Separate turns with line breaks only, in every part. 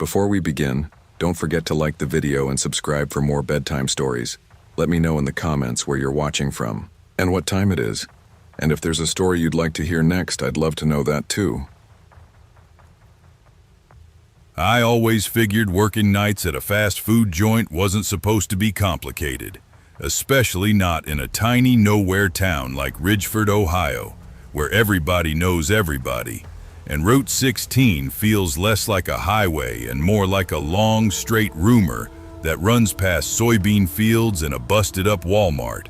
Before we begin, don't forget to like the video and subscribe for more bedtime stories. Let me know in the comments where you're watching from and what time it is. And if there's a story you'd like to hear next, I'd love to know that too.
I always figured working nights at a fast food joint wasn't supposed to be complicated, especially not in a tiny nowhere town like Ridgeford, Ohio, where everybody knows everybody, and Route 16 feels less like a highway and more like a long, straight rumor that runs past soybean fields and a busted-up Walmart.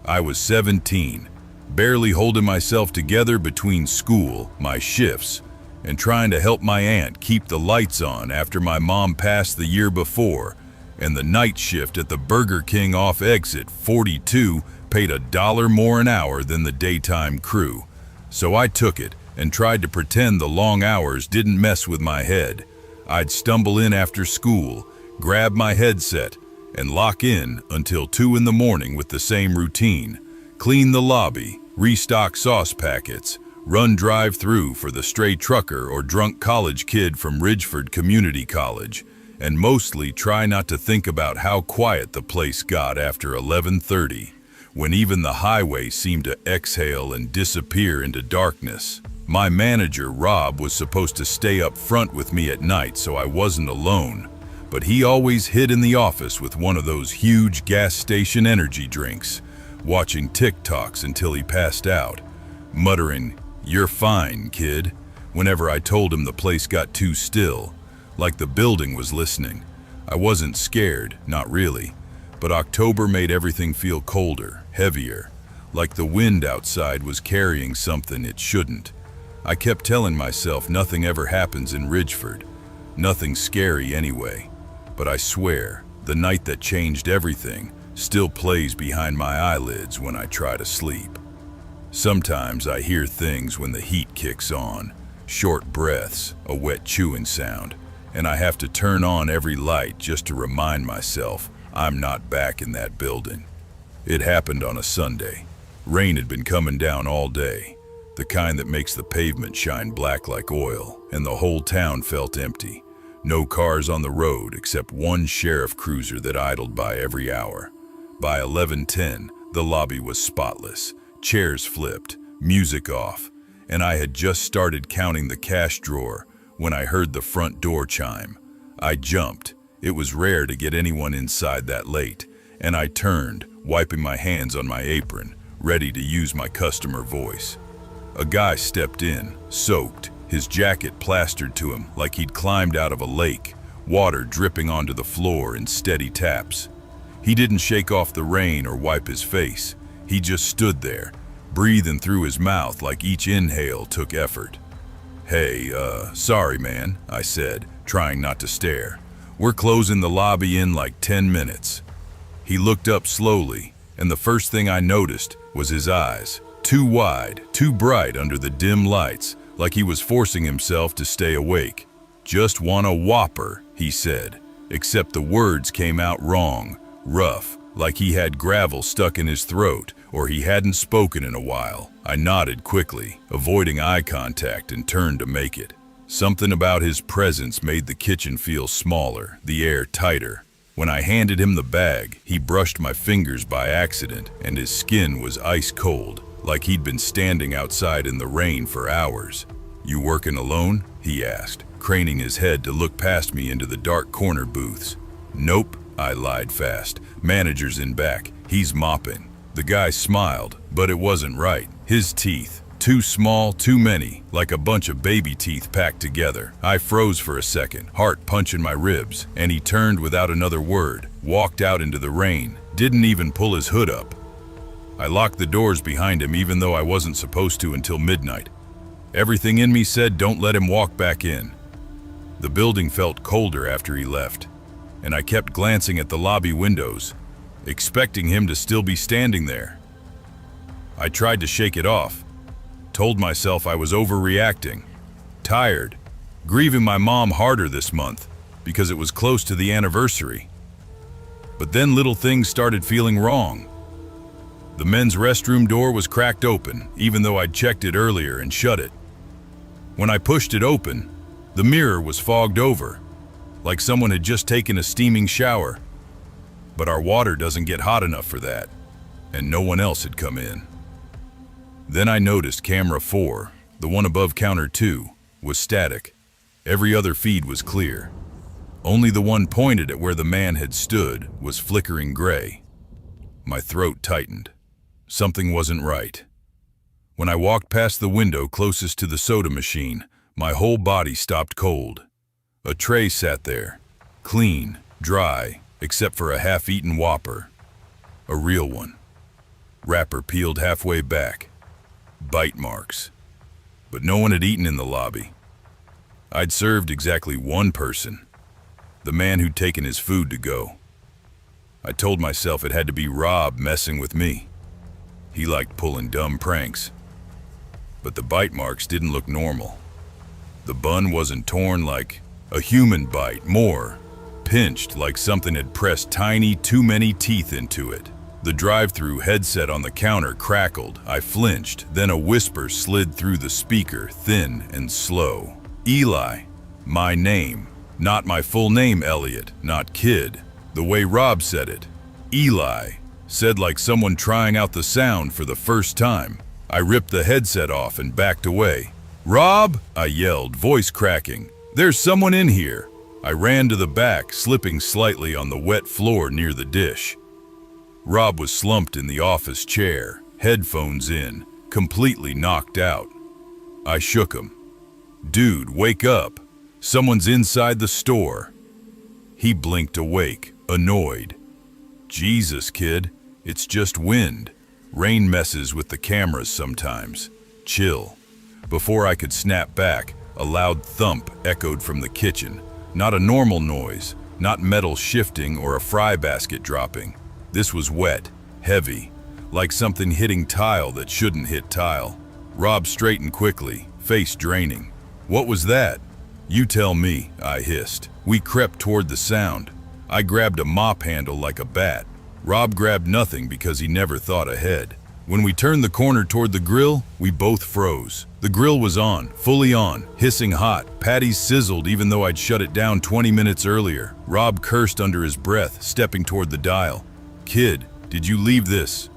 I was 17, barely holding myself together between school, my shifts, and trying to help my aunt keep the lights on after my mom passed the year before, and the night shift at the Burger King off exit 42 paid $1 more an hour than the daytime crew. So I took it and tried to pretend the long hours didn't mess with my head. I'd stumble in after school, grab my headset, and lock in until 2 in the morning with the same routine. Clean the lobby, restock sauce packets, run drive-thru for the stray trucker or drunk college kid from Ridgeford Community College, and mostly try not to think about how quiet the place got after 11:30, when even the highway seemed to exhale and disappear into darkness. My manager, Rob, was supposed to stay up front with me at night so I wasn't alone, but he always hid in the office with one of those huge gas station energy drinks, watching TikToks until he passed out, muttering, "You're fine, kid," whenever I told him the place got too still, like the building was listening. I wasn't scared, not really, but October made everything feel colder, heavier, like the wind outside was carrying something it shouldn't. I kept telling myself nothing ever happens in Ridgeford, nothing scary anyway, but I swear, the night that changed everything still plays behind my eyelids when I try to sleep. Sometimes I hear things when the heat kicks on, short breaths, a wet chewing sound, and I have to turn on every light just to remind myself I'm not back in that building. It happened on a Sunday. Rain had been coming down all day, the kind that makes the pavement shine black like oil, and the whole town felt empty. No cars on the road except one sheriff cruiser that idled by every hour. By 11:10, the lobby was spotless, chairs flipped, music off, and I had just started counting the cash drawer when I heard the front door chime. I jumped. It was rare to get anyone inside that late, and I turned, wiping my hands on my apron, ready to use my customer voice. A guy stepped in, soaked, his jacket plastered to him like he'd climbed out of a lake, water dripping onto the floor in steady taps. He didn't shake off the rain or wipe his face. He just stood there, breathing through his mouth like each inhale took effort. "Hey, sorry man," I said, trying not to stare. "We're closing the lobby in like 10 minutes. He looked up slowly, and the first thing I noticed was his eyes. Too wide, too bright under the dim lights, like he was forcing himself to stay awake. "Just want a Whopper," he said, except the words came out wrong, rough, like he had gravel stuck in his throat or he hadn't spoken in a while. I nodded quickly, avoiding eye contact, and turned to make it. Something about his presence made the kitchen feel smaller, the air tighter. When I handed him the bag, he brushed my fingers by accident, and his skin was ice cold, like he'd been standing outside in the rain for hours. "You working alone?" he asked, craning his head to look past me into the dark corner booths. "Nope," I lied fast. "Manager's in back. He's mopping." The guy smiled, but it wasn't right. His teeth, too small, too many, like a bunch of baby teeth packed together. I froze for a second, heart punching my ribs, and he turned without another word, walked out into the rain, didn't even pull his hood up. I locked the doors behind him even though I wasn't supposed to until midnight. Everything in me said don't let him walk back in. The building felt colder after he left, and I kept glancing at the lobby windows, expecting him to still be standing there. I tried to shake it off, told myself I was overreacting, tired, grieving my mom harder this month because it was close to the anniversary. But then little things started feeling wrong. The men's restroom door was cracked open, even though I'd checked it earlier and shut it. When I pushed it open, the mirror was fogged over. like someone had just taken a steaming shower. But our water doesn't get hot enough for that, and no one else had come in. Then I noticed camera 4, the one above counter 2, was static. Every other feed was clear. Only the one pointed at where the man had stood was flickering gray. My throat tightened. Something wasn't right. When I walked past the window closest to the soda machine, my whole body stopped cold. A tray sat there, clean, dry, except for a half-eaten Whopper. A real one. Wrapper peeled halfway back. Bite marks. But no one had eaten in the lobby. I'd served exactly one person, the man who'd taken his food to go. I told myself it had to be Rob messing with me. He liked pulling dumb pranks. But the bite marks didn't look normal. The bun wasn't torn like a human bite, more pinched like something had pressed tiny, too many teeth into it. The drive-thru headset on the counter crackled. I flinched, then a whisper slid through the speaker, thin and slow. Eli, my name. Not my full name, Elliot, not Kid. The way Rob said it. Eli, said like someone trying out the sound for the first time. I ripped the headset off and backed away. Rob, I yelled, voice cracking. There's someone in here. I ran to the back, slipping slightly on the wet floor near the dish. Rob was slumped in the office chair, headphones in, completely knocked out. I shook him. Dude, wake up. Someone's inside the store. He blinked awake, annoyed. Jesus, kid, it's just wind. Rain messes with the cameras sometimes. Chill. Before I could snap back, a loud thump echoed from the kitchen. Not a normal noise, not metal shifting or a fry basket dropping. This was wet, heavy, like something hitting tile that shouldn't hit tile. Rob straightened quickly, face draining. What was that? You tell me, I hissed. We crept toward the sound. I grabbed a mop handle like a bat. Rob grabbed nothing because he never thought ahead. When we turned the corner toward the grill, we both froze. The grill was on, fully on, hissing hot. Patties sizzled even though I'd shut it down 20 minutes earlier. Rob cursed under his breath, stepping toward the dial. Kid, did you leave this?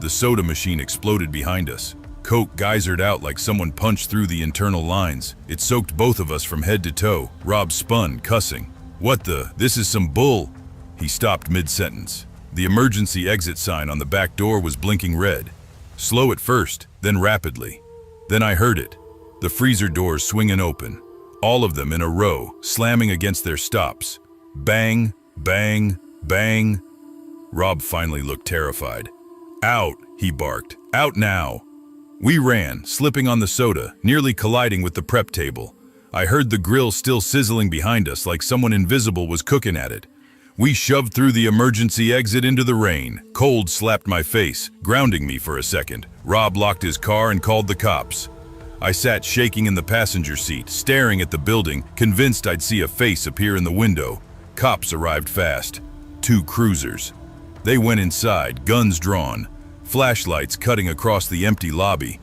The soda machine exploded behind us. Coke geysered out like someone punched through the internal lines. It soaked both of us from head to toe. Rob spun, cussing. What the? This is some bull. He stopped mid-sentence. The emergency exit sign on the back door was blinking red. Slow at first, then rapidly. Then I heard it. The freezer doors swinging open. All of them in a row, slamming against their stops. Bang, bang, bang. Rob finally looked terrified. Out, he barked. Out now. We ran, slipping on the soda, nearly colliding with the prep table. I heard the grill still sizzling behind us like someone invisible was cooking at it. We shoved through the emergency exit into the rain. Cold slapped my face, grounding me for a second. Rob locked his car and called the cops. I sat shaking in the passenger seat, staring at the building, convinced I'd see a face appear in the window. Cops arrived fast. 2 cruisers. They went inside, guns drawn, flashlights cutting across the empty lobby.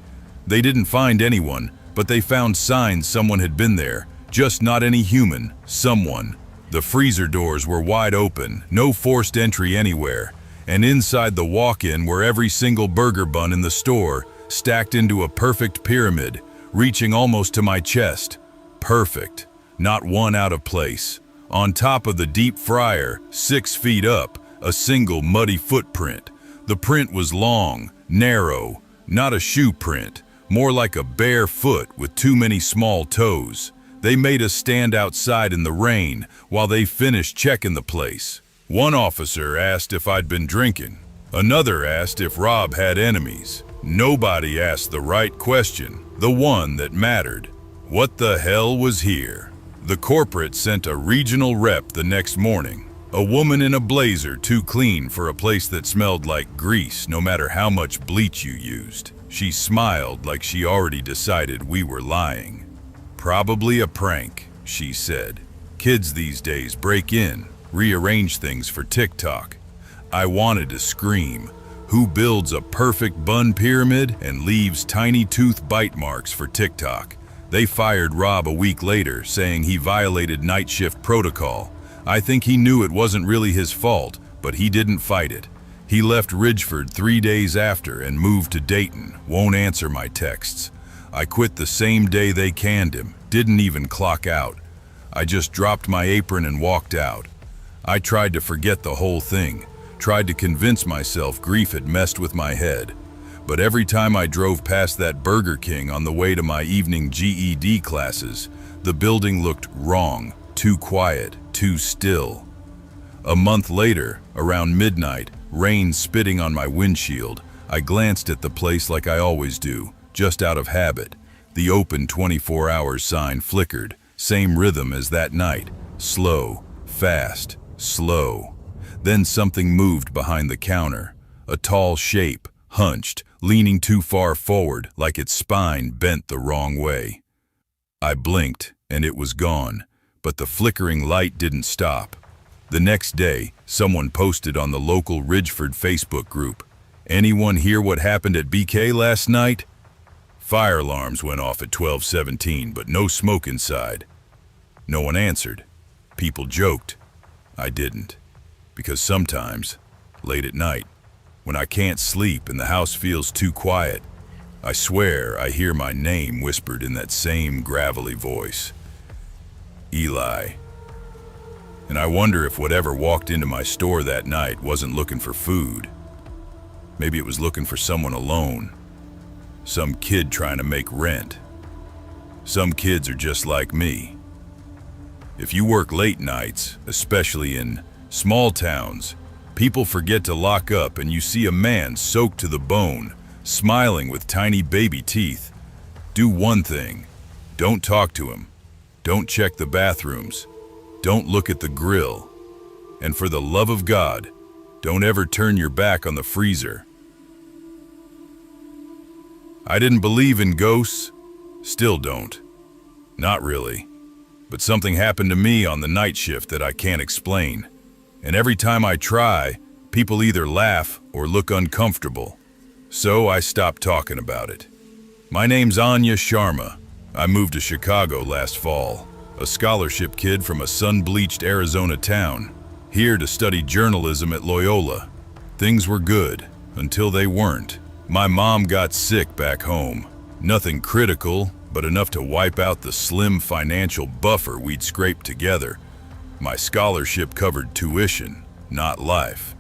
They didn't find anyone, but they found signs someone had been there. Just not any human, someone. The freezer doors were wide open, no forced entry anywhere, and inside the walk-in were every single burger bun in the store, stacked into a perfect pyramid, reaching almost to my chest. Perfect, not one out of place. On top of the deep fryer, 6 feet up, a single muddy footprint. The print was long, narrow, not a shoe print, more like a bare foot with too many small toes. They made us stand outside in the rain while they finished checking the place. One officer asked if I'd been drinking. Another asked if Rob had enemies. Nobody asked the right question, the one that mattered. What the hell was here? The corporate sent a regional rep the next morning. A woman in a blazer too clean for a place that smelled like grease no matter how much bleach you used. She smiled like she already decided we were lying. Probably a prank, she said. Kids these days break in, rearrange things for TikTok. I wanted to scream. Who builds a perfect bun pyramid and leaves tiny tooth bite marks for TikTok? They fired Rob a week later, saying he violated night shift protocol. I think he knew it wasn't really his fault, but he didn't fight it. He left Ridgeford 3 days after and moved to Dayton, won't answer my texts. I quit the same day they canned him, didn't even clock out. I just dropped my apron and walked out. I tried to forget the whole thing, tried to convince myself grief had messed with my head. But every time I drove past that Burger King on the way to my evening GED classes, the building looked wrong, too quiet, too still. A month later, around midnight, rain spitting on my windshield, I glanced at the place like I always do, just out of habit. The open 24 hours sign flickered, same rhythm as that night, slow, fast, slow. Then something moved behind the counter, a tall shape, hunched, leaning too far forward like its spine bent the wrong way. I blinked and it was gone, but the flickering light didn't stop. The next day, someone posted on the local Ridgeford Facebook group, "Anyone hear what happened at BK last night?" Fire alarms went off at 12:17, but no smoke inside. No one answered. People joked. I didn't. Because sometimes, late at night, when I can't sleep and the house feels too quiet, I swear I hear my name whispered in that same gravelly voice. Eli. And I wonder if whatever walked into my store that night wasn't looking for food. Maybe it was looking for someone alone. Some kid trying to make rent. Some kids are just like me. If you work late nights, especially in small towns, people forget to lock up and you see a man soaked to the bone, smiling with tiny baby teeth. Do one thing. Don't talk to him. Don't check the bathrooms. Don't look at the grill. And for the love of God, don't ever turn your back on the freezer. I didn't believe in ghosts. Still don't. Not really. But something happened to me on the night shift that I can't explain. And every time I try, people either laugh or look uncomfortable. So I stopped talking about it. My name's Anya Sharma. I moved to Chicago last fall, a scholarship kid from a sun-bleached Arizona town, here to study journalism at Loyola. Things were good, until they weren't. My mom got sick back home. Nothing critical, but enough to wipe out the slim financial buffer we'd scraped together. My scholarship covered tuition, not life.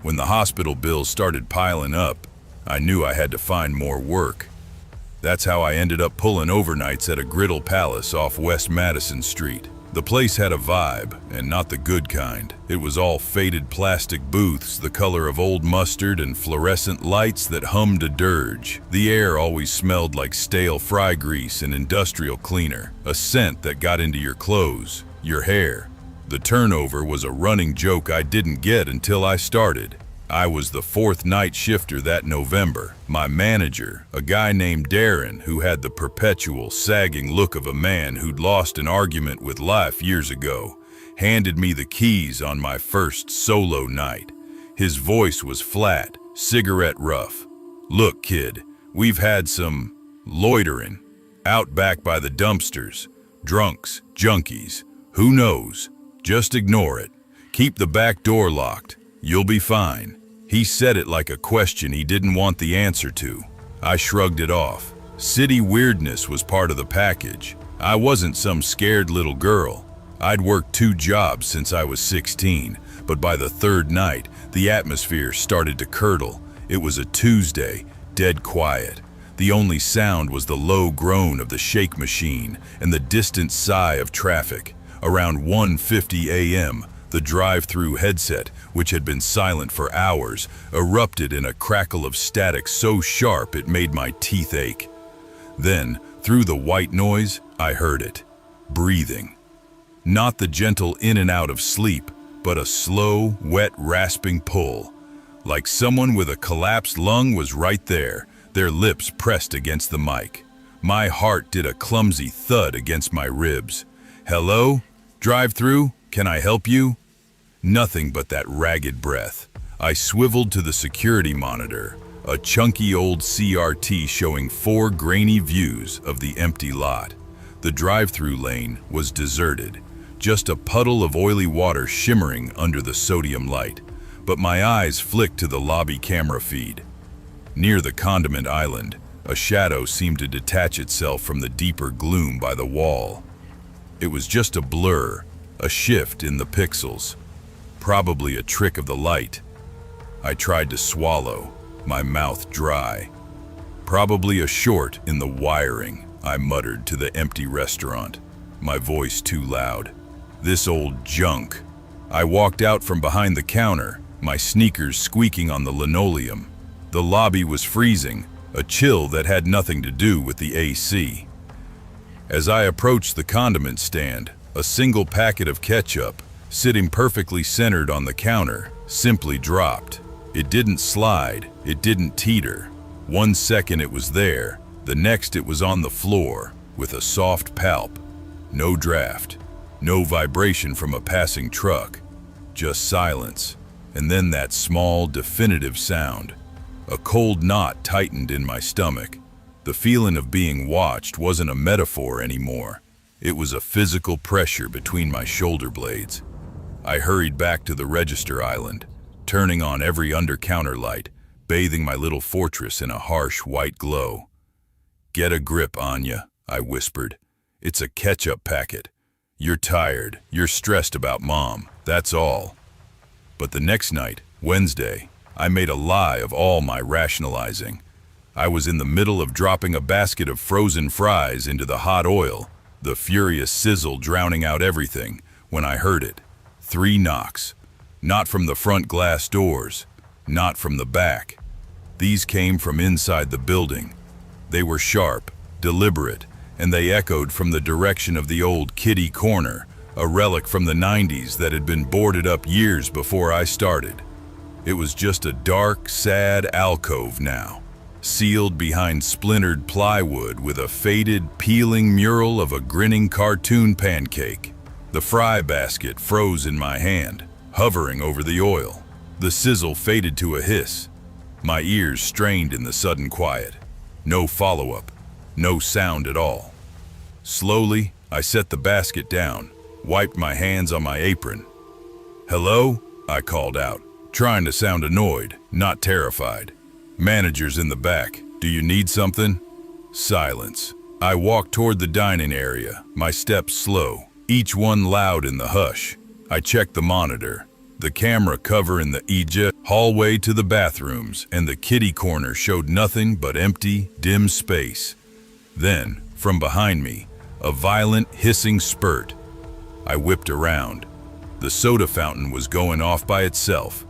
When the hospital bills started piling up, I knew I had to find more work. That's how I ended up pulling overnights at a griddle palace off West Madison Street. The place had a vibe, and not the good kind. It was all faded plastic booths, the color of old mustard, and fluorescent lights that hummed a dirge. The air always smelled like stale fry grease and industrial cleaner, a scent that got into your clothes, your hair. The turnover was a running joke I didn't get until I started. I was the fourth night shifter that November. My manager, a guy named Darren, who had the perpetual sagging look of a man who'd lost an argument with life years ago, handed me the keys on my first solo night. His voice was flat, cigarette rough. "Look, kid, we've had some loitering out back by the dumpsters. Drunks, junkies, who knows? Just ignore it. Keep the back door locked. You'll be fine." He said it like a question he didn't want the answer to. I shrugged it off. City weirdness was part of the package. I wasn't some scared little girl. I'd worked 2 jobs since I was 16, but by the 3rd night, the atmosphere started to curdle. It was a Tuesday, dead quiet. The only sound was the low groan of the shake machine and the distant sigh of traffic. Around 1:50 a.m., the drive-thru headset, which had been silent for hours, erupted in a crackle of static so sharp it made my teeth ache. Then, through the white noise, I heard it. Breathing. Not the gentle in and out of sleep, but a slow, wet, rasping pull. Like someone with a collapsed lung was right there, their lips pressed against the mic. My heart did a clumsy thud against my ribs. "Hello? Drive-thru? Can I help you?" Nothing but that ragged breath. I swiveled to the security monitor, a chunky old CRT showing 4 grainy views of the empty lot. The drive-through lane was deserted, just a puddle of oily water shimmering under the sodium light, but my eyes flicked to the lobby camera feed. Near the condiment island, a shadow seemed to detach itself from the deeper gloom by the wall. It was just a blur, a shift in the pixels, probably a trick of the light. I tried to swallow, my mouth dry. Probably a short in the wiring, I muttered to the empty restaurant, my voice too loud. This old junk. I walked out from behind the counter, my sneakers squeaking on the linoleum. The lobby was freezing, a chill that had nothing to do with the AC. As I approached the condiment stand, a single packet of ketchup, sitting perfectly centered on the counter, simply dropped. It didn't slide, it didn't teeter. 1 second it was there, the next it was on the floor, with a soft palp. No draft, no vibration from a passing truck, just silence, and then that small, definitive sound. A cold knot tightened in my stomach. The feeling of being watched wasn't a metaphor anymore. It was a physical pressure between my shoulder blades. I hurried back to the register island, turning on every under-counter light, bathing my little fortress in a harsh white glow. "Get a grip, Anya," I whispered. "It's a ketchup packet. You're tired, you're stressed about Mom, that's all." But the next night, Wednesday, I made a lie of all my rationalizing. I was in the middle of dropping a basket of frozen fries into the hot oil, the furious sizzle drowning out everything, when I heard it. 3 knocks. Not from the front glass doors, not from the back. These came from inside the building. They were sharp, deliberate, and they echoed from the direction of the old kitty corner, a relic from the 90s that had been boarded up years before I started. It was just a dark, sad alcove now, sealed behind splintered plywood with a faded, peeling mural of a grinning cartoon pancake. The fry basket froze in my hand, hovering over the oil. The sizzle faded to a hiss. My ears strained in the sudden quiet. No follow-up, no sound at all. Slowly, I set the basket down, wiped my hands on my apron. "Hello?" I called out, trying to sound annoyed, not terrified. "Manager's in the back. Do you need something?" Silence. I walked toward the dining area, my steps slow, each one loud in the hush. I checked the monitor, the camera cover in the hallway to the bathrooms, and the kitty corner showed nothing but empty, dim space. Then, from behind me, a violent, hissing spurt. I whipped around. The soda fountain was going off by itself.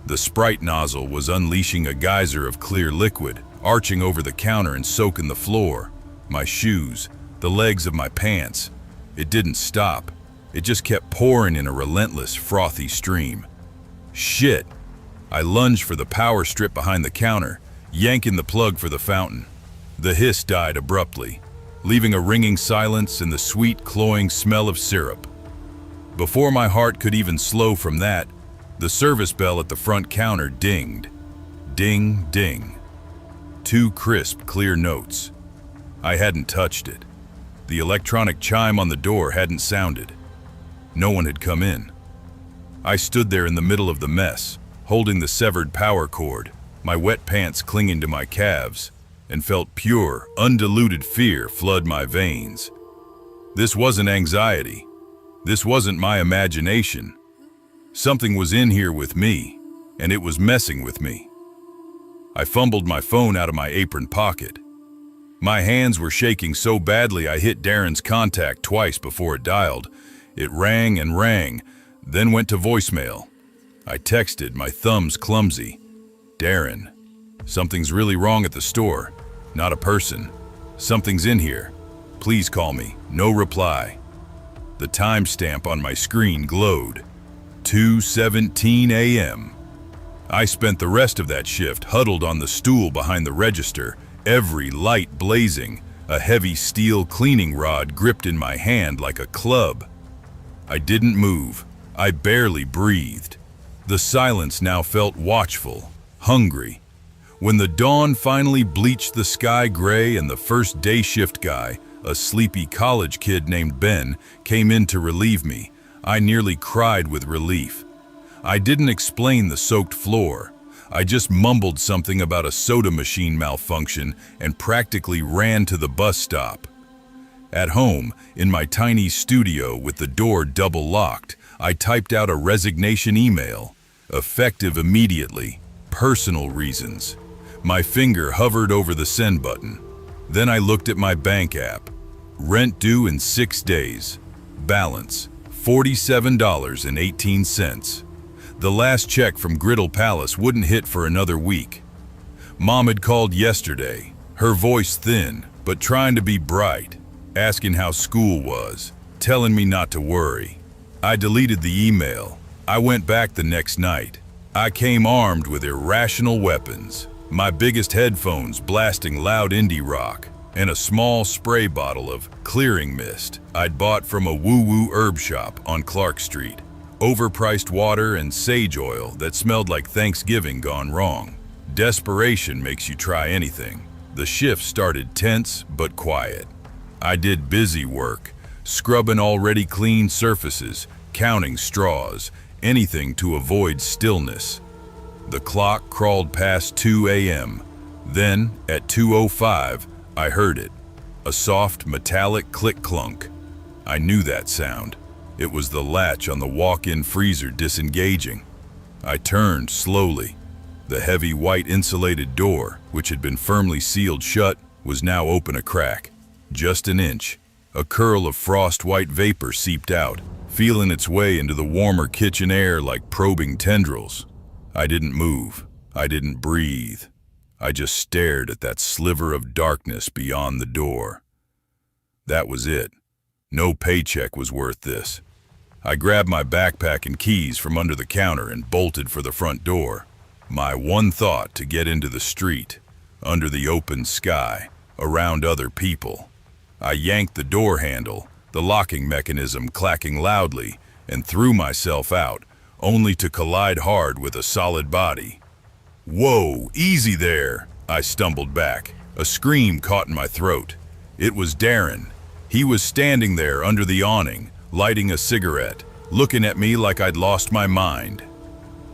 The Sprite nozzle was unleashing a geyser of clear liquid, arching over the counter and soaking the floor, my shoes, the legs of my pants. It didn't stop. It just kept pouring in a relentless, frothy stream. Shit! I lunged for the power strip behind the counter, yanking the plug for the fountain. The hiss died abruptly, leaving a ringing silence and the sweet, cloying smell of syrup. Before my heart could even slow from that, the service bell at the front counter dinged. Ding, ding. 2 crisp, clear notes. I hadn't touched it. The electronic chime on the door hadn't sounded. No one had come in. I stood there in the middle of the mess, holding the severed power cord, my wet pants clinging to my calves, and felt pure, undiluted fear flood my veins. This wasn't anxiety. This wasn't my imagination. Something was in here with me, and it was messing with me. I fumbled my phone out of my apron pocket. My hands were shaking so badly I hit Darren's contact twice before it dialed. It rang and rang, then went to voicemail. I texted, my thumbs clumsy. "Darren, something's really wrong at the store. Not a person. Something's in here. Please call me." No reply. The timestamp on my screen glowed. 2:17 a.m. I spent the rest of that shift huddled on the stool behind the register, every light blazing, a heavy steel cleaning rod gripped in my hand like a club. I didn't move. I barely breathed. The silence now felt watchful, hungry. When the dawn finally bleached the sky gray and the first day shift guy, a sleepy college kid named Ben, came in to relieve me, I nearly cried with relief. I didn't explain the soaked floor. I just mumbled something about a soda machine malfunction and practically ran to the bus stop. At home, in my tiny studio with the door double locked, I typed out a resignation email. Effective immediately. Personal reasons. My finger hovered over the send button. Then I looked at my bank app. Rent due in 6 days. Balance, $47.18. The last check from Griddle Palace wouldn't hit for another week. Mom had called yesterday, her voice thin, but trying to be bright, asking how school was, telling me not to worry. I deleted the email. I went back the next night. I came armed with irrational weapons, my biggest headphones blasting loud indie rock, and a small spray bottle of clearing mist I'd bought from a woo-woo herb shop on Clark Street. Overpriced water and sage oil that smelled like Thanksgiving gone wrong. Desperation makes you try anything. The shift started tense but quiet. I did busy work, scrubbing already clean surfaces, counting straws, anything to avoid stillness. The clock crawled past 2 a.m. Then, at 2:05, I heard it. A soft, metallic click-clunk. I knew that sound. It was the latch on the walk-in freezer disengaging. I turned slowly. The heavy white insulated door, which had been firmly sealed shut, was now open a crack. Just an inch. A curl of frost-white vapor seeped out, feeling its way into the warmer kitchen air like probing tendrils. I didn't move. I didn't breathe. I just stared at that sliver of darkness beyond the door. That was it. No paycheck was worth this. I grabbed my backpack and keys from under the counter and bolted for the front door. My one thought to get into the street, under the open sky, around other people. I yanked the door handle, the locking mechanism clacking loudly, and threw myself out, only to collide hard with a solid body. "Whoa, easy there!" I stumbled back. A scream caught in my throat. It was Darren. He was standing there under the awning, lighting a cigarette, looking at me like I'd lost my mind.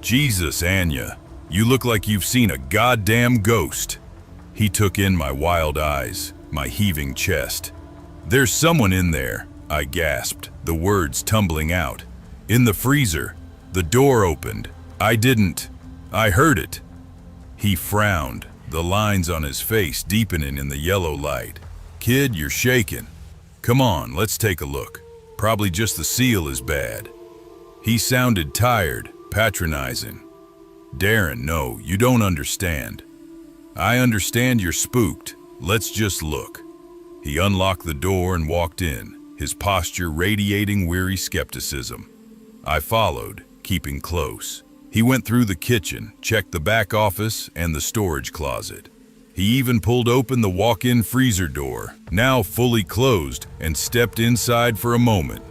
"Jesus, Anya, you look like you've seen a goddamn ghost." He took in my wild eyes, my heaving chest. "There's someone in there," I gasped, the words tumbling out. "In the freezer. The door opened. I heard it." He frowned, the lines on his face deepening in the yellow light. "Kid, you're shaking. Come on, let's take a look. Probably just the seal is bad." He sounded tired, patronizing. "Darren, no, you don't understand. I understand you're spooked. Let's just look." He unlocked the door and walked in, his posture radiating weary skepticism. I followed, keeping close. He went through the kitchen, checked the back office and the storage closet. He even pulled open the walk-in freezer door, now fully closed, and stepped inside for a moment.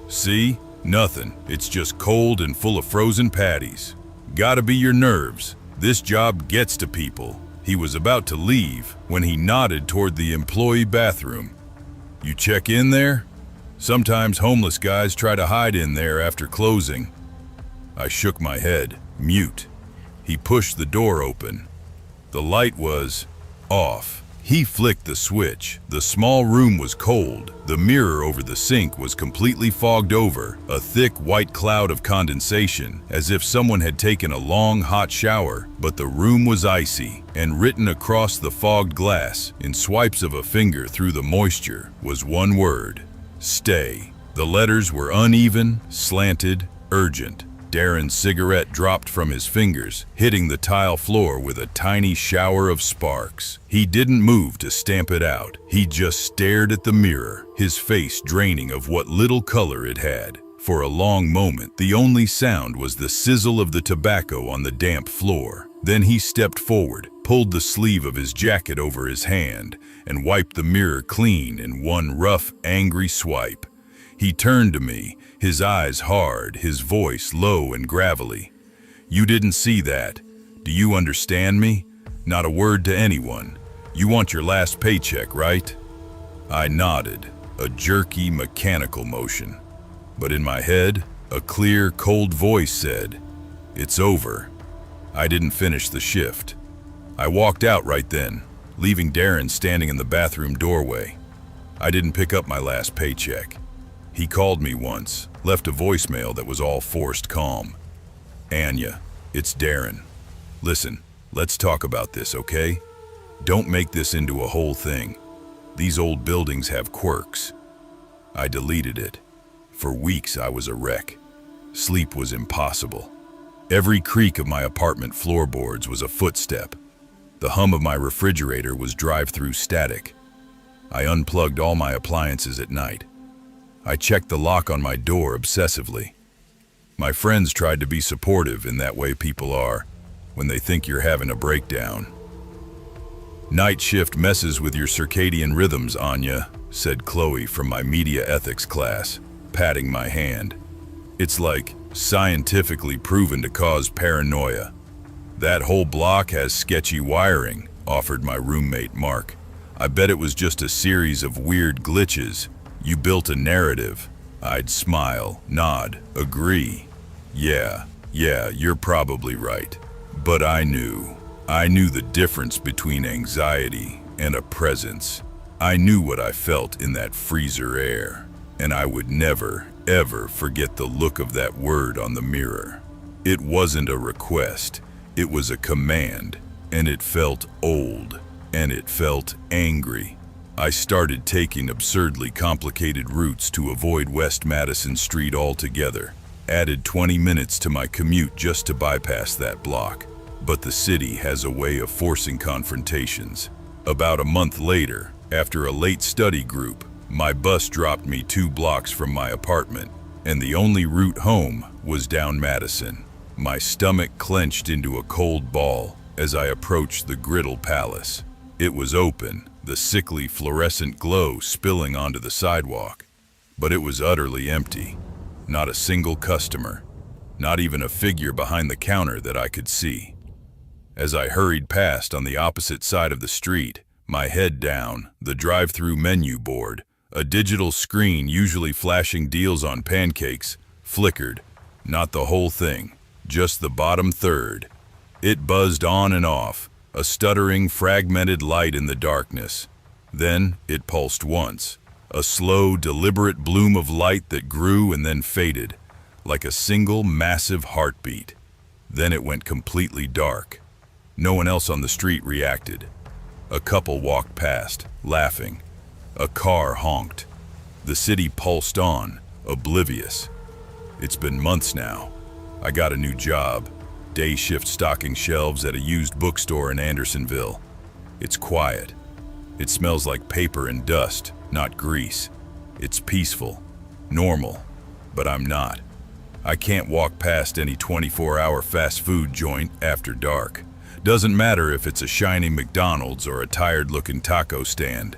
"See? Nothing. It's just cold and full of frozen patties. Gotta be your nerves. This job gets to people." He was about to leave when he nodded toward the employee bathroom. "You check in there? Sometimes homeless guys try to hide in there after closing." I shook my head, mute. He pushed the door open. The light was off. He flicked the switch. The small room was cold. The mirror over the sink was completely fogged over, a thick white cloud of condensation, as if someone had taken a long, hot shower. But the room was icy, and written across the fogged glass, in swipes of a finger through the moisture, was one word: stay. The letters were uneven, slanted, urgent. Darren's cigarette dropped from his fingers, hitting the tile floor with a tiny shower of sparks. He didn't move to stamp it out. He just stared at the mirror, his face draining of what little color it had. For a long moment, the only sound was the sizzle of the tobacco on the damp floor. Then he stepped forward, pulled the sleeve of his jacket over his hand, and wiped the mirror clean in one rough, angry swipe. He turned to me, his eyes hard, his voice low and gravelly. "You didn't see that. Do you understand me? Not a word to anyone. You want your last paycheck, right? I nodded, a jerky, mechanical motion. But in my head, a clear, cold voice said, "It's over." I didn't finish the shift. I walked out right then, leaving Darren standing in the bathroom doorway. I didn't pick up my last paycheck. He called me once, left a voicemail that was all forced calm. "Anya, it's Darren. Listen, let's talk about this, okay? Don't make this into a whole thing. These old buildings have quirks." I deleted it. For weeks I was a wreck. Sleep was impossible. Every creak of my apartment floorboards was a footstep. The hum of my refrigerator was drive-through static. I unplugged all my appliances at night. I checked the lock on my door obsessively. My friends tried to be supportive in that way people are when they think you're having a breakdown. "Night shift messes with your circadian rhythms, Anya," said Chloe from my media ethics class, patting my hand. "It's like scientifically proven to cause paranoia." "That whole block has sketchy wiring," offered my roommate Mark. "I bet it was just a series of weird glitches. You built a narrative." I'd smile, nod, agree. Yeah, you're probably right. But I knew the difference between anxiety and a presence. I knew what I felt in that freezer air, and I would never, ever forget the look of that word on the mirror. It wasn't a request, it was a command, and it felt old, and it felt angry. I started taking absurdly complicated routes to avoid West Madison Street altogether, added 20 minutes to my commute just to bypass that block. But the city has a way of forcing confrontations. About a month later, after a late study group, my bus dropped me 2 blocks from my apartment, and the only route home was down Madison. My stomach clenched into a cold ball as I approached the Griddle Palace. It was open, the sickly fluorescent glow spilling onto the sidewalk. But it was utterly empty. Not a single customer, not even a figure behind the counter that I could see. As I hurried past on the opposite side of the street, my head down, the drive-through menu board, a digital screen usually flashing deals on pancakes, flickered. Not the whole thing, just the bottom third. It buzzed on and off, a stuttering, fragmented light in the darkness. Then it pulsed once, a slow, deliberate bloom of light that grew and then faded, like a single massive heartbeat. Then it went completely dark. No one else on the street reacted. A couple walked past, laughing. A car honked. The city pulsed on, oblivious. It's been months now. I got a new job, day shift stocking shelves at a used bookstore in Andersonville. It's quiet. It smells like paper and dust, not grease. It's peaceful, normal, but I'm not. I can't walk past any 24-hour fast food joint after dark. Doesn't matter if it's a shiny McDonald's or a tired-looking taco stand.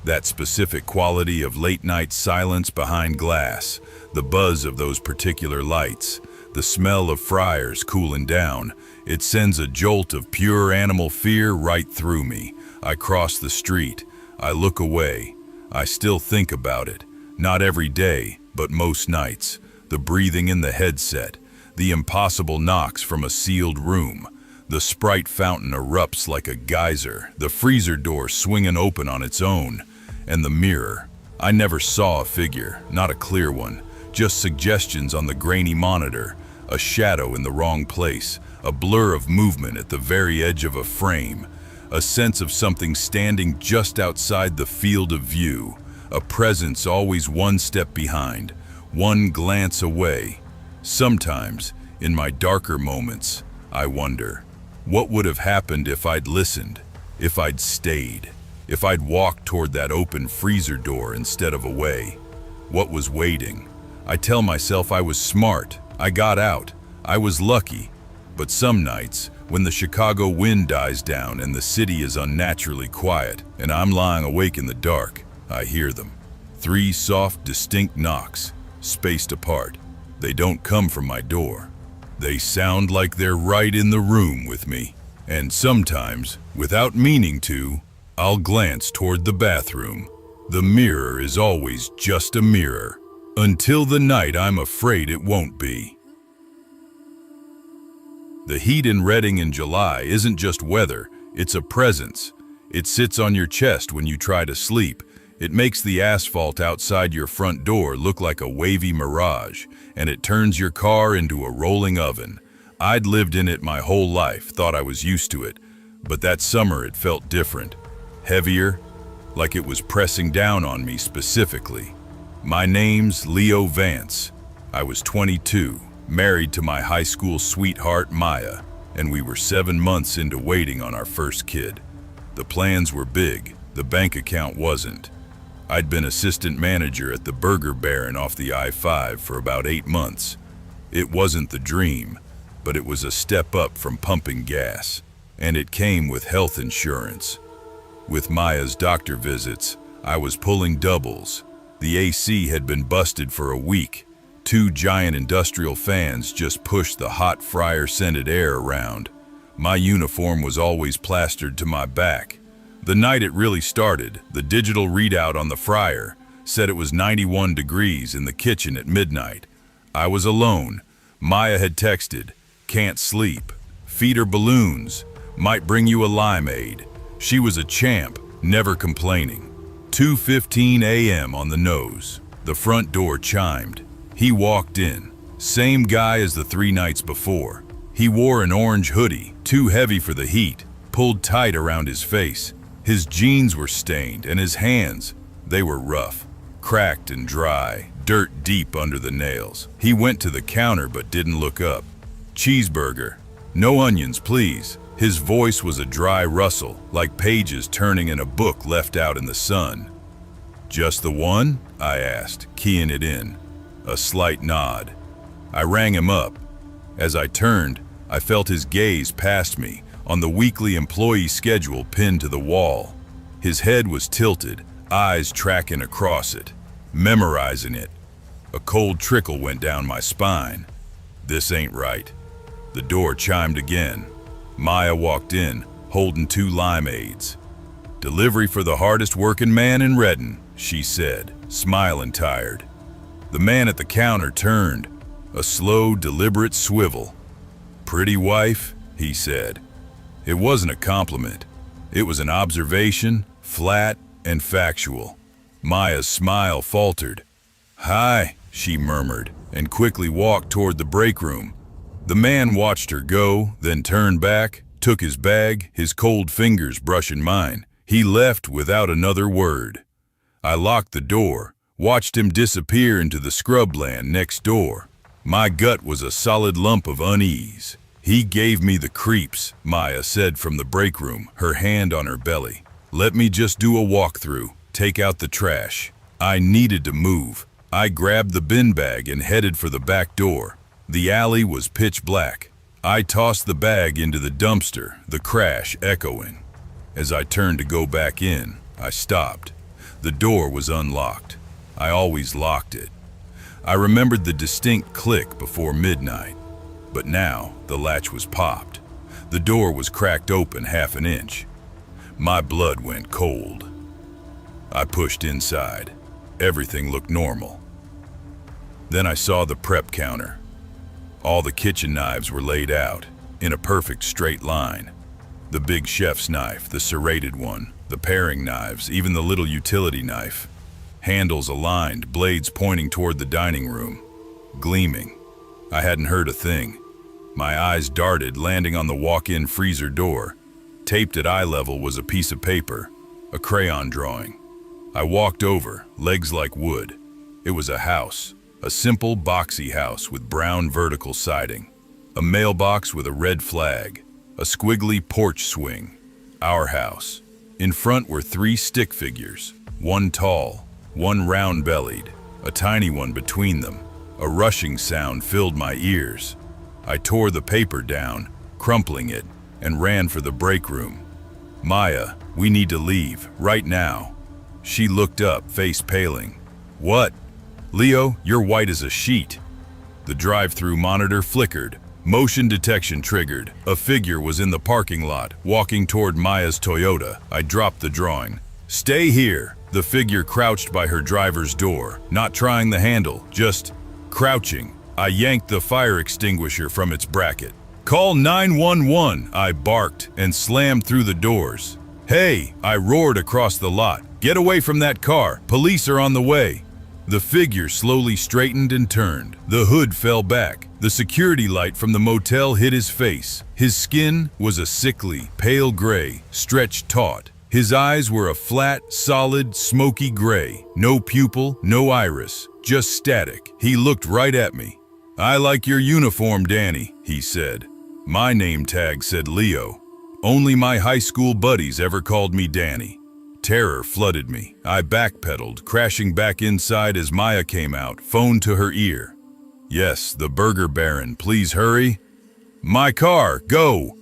That specific quality of late-night silence behind glass, the buzz of those particular lights, the smell of fryers cooling down, it sends a jolt of pure animal fear right through me. I cross the street. I look away. I still think about it. Not every day, but most nights. The breathing in the headset, the impossible knocks from a sealed room. The Sprite fountain erupts like a geyser, the freezer door swinging open on its own. And the mirror. I never saw a figure, not a clear one, just suggestions on the grainy monitor, a shadow in the wrong place, a blur of movement at the very edge of a frame, a sense of something standing just outside the field of view, a presence always one step behind, one glance away. Sometimes, in my darker moments, I wonder, what would have happened if I'd listened, if I'd stayed, if I'd walked toward that open freezer door instead of away? What was waiting? I tell myself I was smart, I got out, I was lucky. But some nights, when the Chicago wind dies down and the city is unnaturally quiet, and I'm lying awake in the dark, I hear them. 3 soft, distinct knocks, spaced apart. They don't come from my door. They sound like they're right in the room with me. And sometimes, without meaning to, I'll glance toward the bathroom. The mirror is always just a mirror, until the night I'm afraid it won't be. The heat in Reading in July isn't just weather, it's a presence. It sits on your chest when you try to sleep. It makes the asphalt outside your front door look like a wavy mirage, and it turns your car into a rolling oven. I'd lived in it my whole life, thought I was used to it, but that summer it felt different. Heavier, like it was pressing down on me specifically. My name's Leo Vance. I was 22, married to my high school sweetheart Maya, and we were 7 months into waiting on our first kid. The plans were big, the bank account wasn't. I'd been assistant manager at the Burger Baron off the I-5 for about 8 months. It wasn't the dream, but it was a step up from pumping gas, and it came with health insurance. With Maya's doctor visits, I was pulling doubles. The AC had been busted for a week. 2 giant industrial fans just pushed the hot fryer-scented air around. My uniform was always plastered to my back. The night it really started, the digital readout on the fryer said it was 91 degrees in the kitchen at midnight. I was alone. Maya had texted, "Can't sleep. Feed her balloons. Might bring you a limeade." She was a champ, never complaining. 2:15 a.m. on the nose. The front door chimed. He walked in. Same guy as the 3 nights before. He wore an orange hoodie, too heavy for the heat, pulled tight around his face. His jeans were stained, and his hands, they were rough, cracked and dry, dirt deep under the nails. He went to the counter but didn't look up. "Cheeseburger. No onions, please." His voice was a dry rustle, like pages turning in a book left out in the sun. "Just the one?" I asked, keying it in. A slight nod. I rang him up. As I turned, I felt his gaze past me, on the weekly employee schedule pinned to the wall. His head was tilted, eyes tracking across it, memorizing it. A cold trickle went down my spine. This ain't right. The door chimed again. Maya walked in, holding 2 limeades. "Delivery for the hardest working man in Reading," she said, smiling tired. The man at the counter turned, a slow, deliberate swivel. "Pretty wife?" he said. It wasn't a compliment. It was an observation, flat and factual. Maya's smile faltered. "Hi," she murmured, and quickly walked toward the break room. The man watched her go, then turned back, took his bag, his cold fingers brushing mine. He left without another word. I locked the door, watched him disappear into the scrubland next door. My gut was a solid lump of unease. "He gave me the creeps," Maya said from the break room, her hand on her belly. "Let me just do a walkthrough, take out the trash." I needed to move. I grabbed the bin bag and headed for the back door. The alley was pitch black. I tossed the bag into the dumpster, the crash echoing. As I turned to go back in, I stopped. The door was unlocked. I always locked it. I remembered the distinct click before midnight. But now, the latch was popped. The door was cracked open half an inch. My blood went cold. I pushed inside. Everything looked normal. Then I saw the prep counter. All the kitchen knives were laid out, in a perfect straight line. The big chef's knife, the serrated one, the paring knives, even the little utility knife. Handles aligned, blades pointing toward the dining room. Gleaming. I hadn't heard a thing. My eyes darted, landing on the walk-in freezer door. Taped at eye level was a piece of paper, a crayon drawing. I walked over, legs like wood. It was a house. A simple, boxy house with brown vertical siding. A mailbox with a red flag. A squiggly porch swing. Our house. In front were 3 stick figures. One tall, one round-bellied, a tiny one between them. A rushing sound filled my ears. I tore the paper down, crumpling it, and ran for the break room. "Maya, we need to leave, right now." She looked up, face paling. "What?" "Leo, you're white as a sheet." The drive-through monitor flickered. Motion detection triggered. A figure was in the parking lot, walking toward Maya's Toyota. I dropped the drawing. "Stay here." The figure crouched by her driver's door, not trying the handle, just crouching. I yanked the fire extinguisher from its bracket. "Call 911, I barked and slammed through the doors. "Hey," I roared across the lot. "Get away from that car. Police are on the way." The figure slowly straightened and turned. The hood fell back. The security light from the motel hit his face. His skin was a sickly, pale gray, stretched taut. His eyes were a flat, solid, smoky gray. No pupil, no iris, just static. He looked right at me. "I like your uniform, Danny," he said. My name tag said Leo. Only my high school buddies ever called me Danny. Terror flooded me. I backpedaled, crashing back inside as Maya came out, phone to her ear. "Yes, the Burger Baron, please hurry." "My car, go!"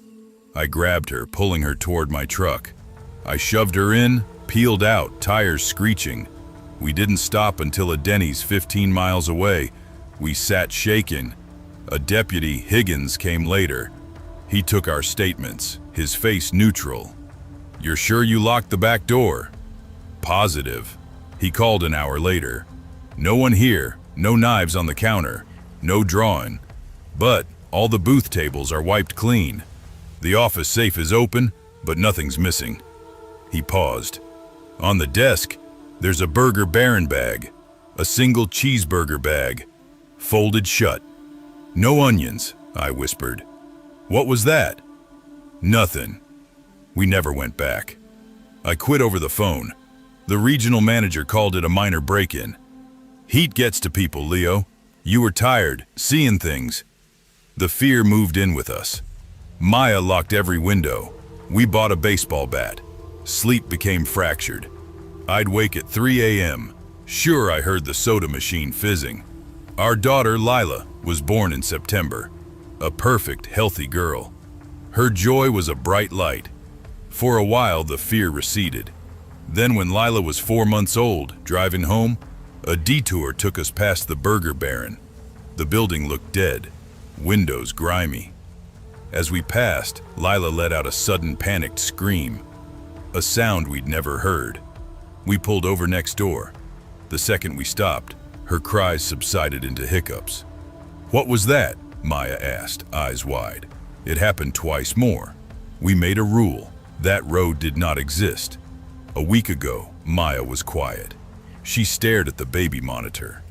I grabbed her, pulling her toward my truck. I shoved her in, peeled out, tires screeching. We didn't stop until a Denny's 15 miles away. We sat shaken. A deputy, Higgins, came later. He took our statements, his face neutral. "You're sure you locked the back door?" "Positive." He called an hour later. "No one here, no knives on the counter, no drawing. But all the booth tables are wiped clean. The office safe is open, but nothing's missing." He paused. "On the desk, there's a Burger Baron bag, a single cheeseburger bag, folded shut. No onions," I whispered. "What was that?" "Nothing." We never went back. I quit over the phone. The regional manager called it a minor break-in. "Heat gets to people, Leo. You were tired, seeing things." The fear moved in with us. Maya locked every window. We bought a baseball bat. Sleep became fractured. I'd wake at 3 a.m. Sure, I heard the soda machine fizzing. Our daughter, Lila, was born in September. A perfect, healthy girl. Her joy was a bright light. For a while, the fear receded. Then when Lila was 4 months old, driving home, a detour took us past the Burger Baron. The building looked dead, windows grimy. As we passed, Lila let out a sudden panicked scream, a sound we'd never heard. We pulled over next door. The second we stopped, her cries subsided into hiccups. "What was that?" Maya asked, eyes wide. It happened twice more. We made a rule. That road did not exist. A week ago, Maya was quiet. She stared at the baby monitor.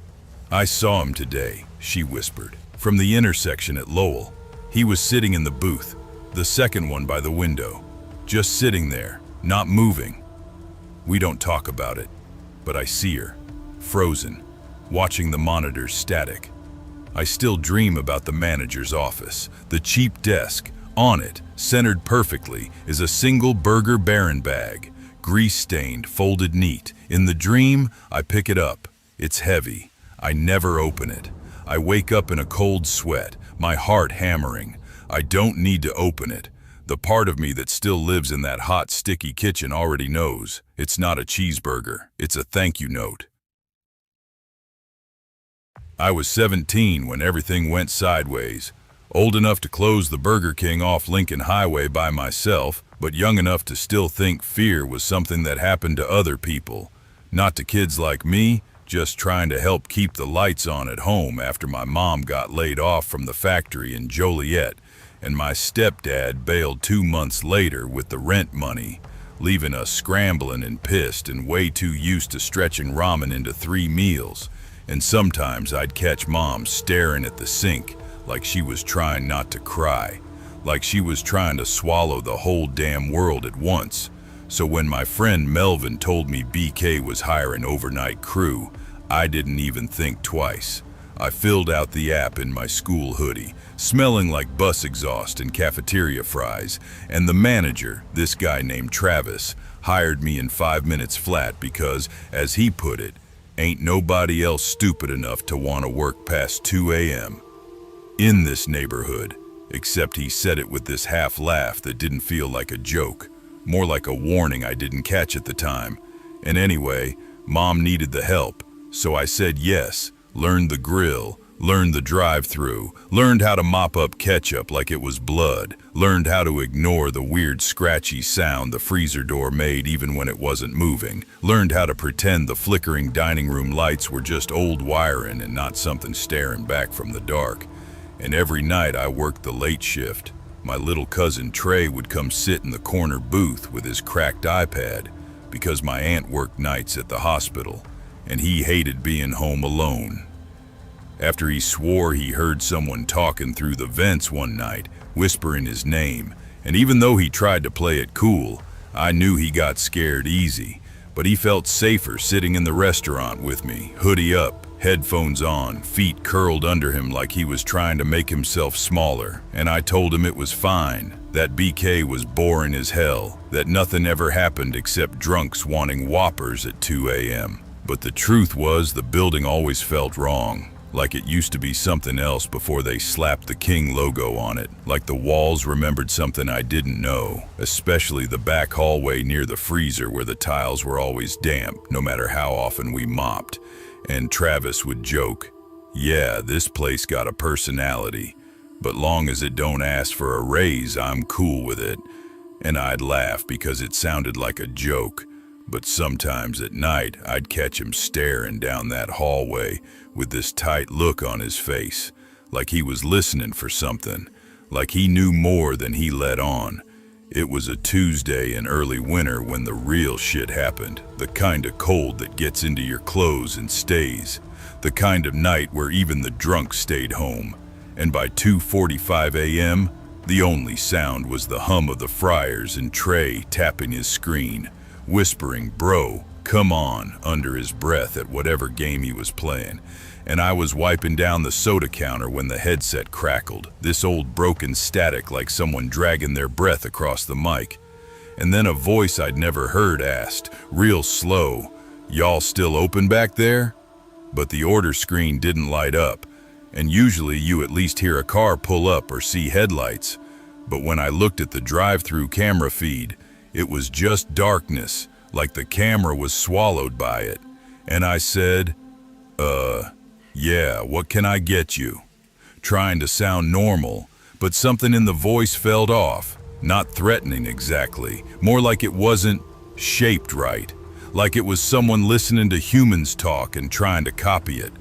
"I saw him today," she whispered, "from the intersection at Lowell. He was sitting in the booth, the second one by the window, just sitting there, not moving." We don't talk about it, but I see her, frozen, watching the monitors static. I still dream about the manager's office, the cheap desk. On it, centered perfectly, is a single Burger Baron bag, grease-stained, folded neat. In the dream, I pick it up. It's heavy. I never open it. I wake up in a cold sweat, my heart hammering. I don't need to open it. The part of me that still lives in that hot, sticky kitchen already knows. It's not a cheeseburger. It's a thank you note. I was 17 when everything went sideways. Old enough to close the Burger King off Lincoln Highway by myself, but young enough to still think fear was something that happened to other people. Not to kids like me, just trying to help keep the lights on at home after my mom got laid off from the factory in Joliet, and my stepdad bailed 2 months later with the rent money, leaving us scrambling and pissed and way too used to stretching ramen into 3 meals. And sometimes I'd catch Mom staring at the sink, like she was trying not to cry, like she was trying to swallow the whole damn world at once. So when my friend Melvin told me BK was hiring overnight crew, I didn't even think twice. I filled out the app in my school hoodie, smelling like bus exhaust and cafeteria fries, and the manager, this guy named Travis, hired me in 5 minutes flat because, as he put it, ain't nobody else stupid enough to want to work past 2 a.m. in this neighborhood, except he said it with this half laugh that didn't feel like a joke, more like a warning I didn't catch at the time. And anyway, Mom needed the help, so I said yes, learned the grill, Learned the drive-thru, learned how to mop up ketchup like it was blood, learned how to ignore the weird scratchy sound the freezer door made even when it wasn't moving, learned how to pretend the flickering dining room lights were just old wiring and not something staring back from the dark. And every night I worked the late shift. My little cousin Trey would come sit in the corner booth with his cracked iPad because my aunt worked nights at the hospital, and he hated being home alone. After he swore he heard someone talking through the vents one night, whispering his name, and even though he tried to play it cool, I knew he got scared easy, but he felt safer sitting in the restaurant with me, hoodie up, headphones on, feet curled under him like he was trying to make himself smaller, and I told him it was fine, that BK was boring as hell, that nothing ever happened except drunks wanting Whoppers at 2 a.m. But the truth was the building always felt wrong. Like it used to be something else before they slapped the King logo on it. Like the walls remembered something I didn't know, especially the back hallway near the freezer where the tiles were always damp, no matter how often we mopped. And Travis would joke, "Yeah, this place got a personality, but long as it don't ask for a raise, I'm cool with it." And I'd laugh because it sounded like a joke. But sometimes at night, I'd catch him staring down that hallway with this tight look on his face, like he was listening for something, like he knew more than he let on. It was a Tuesday in early winter when the real shit happened, the kind of cold that gets into your clothes and stays, the kind of night where even the drunk stayed home. And by 2:45 a.m., the only sound was the hum of the fryers and Trey tapping his screen, whispering, "Bro, come on," under his breath at whatever game he was playing. And I was wiping down the soda counter when the headset crackled, this old broken static like someone dragging their breath across the mic. And then a voice I'd never heard asked, real slow, "Y'all still open back there?" But the order screen didn't light up, and usually you at least hear a car pull up or see headlights. But when I looked at the drive-thru camera feed, it was just darkness, like the camera was swallowed by it. And I said, yeah, what can I get you?" Trying to sound normal, but something in the voice felt off. Not threatening exactly, more like it wasn't shaped right. Like it was someone listening to humans talk and trying to copy it.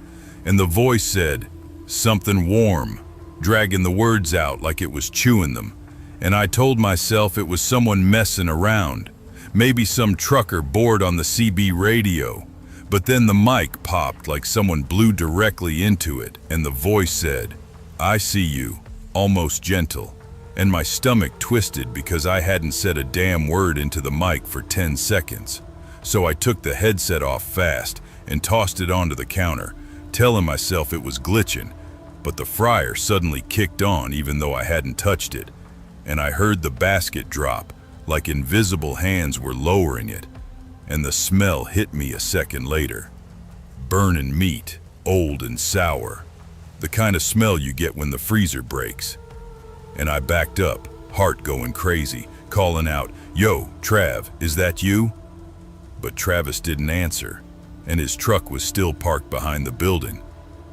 And the voice said, "Something warm," dragging the words out like it was chewing them. And I told myself it was someone messing around, maybe some trucker bored on the CB radio. But then the mic popped like someone blew directly into it, and the voice said, "I see you," almost gentle. And my stomach twisted because I hadn't said a damn word into the mic for 10 seconds. So I took the headset off fast and tossed it onto the counter, telling myself it was glitching. But the fryer suddenly kicked on even though I hadn't touched it. And I heard the basket drop, like invisible hands were lowering it. And the smell hit me a second later. Burning meat, old and sour. The kind of smell you get when the freezer breaks. And I backed up, heart going crazy, calling out, "Yo, Trav, is that you?" But Travis didn't answer, and his truck was still parked behind the building.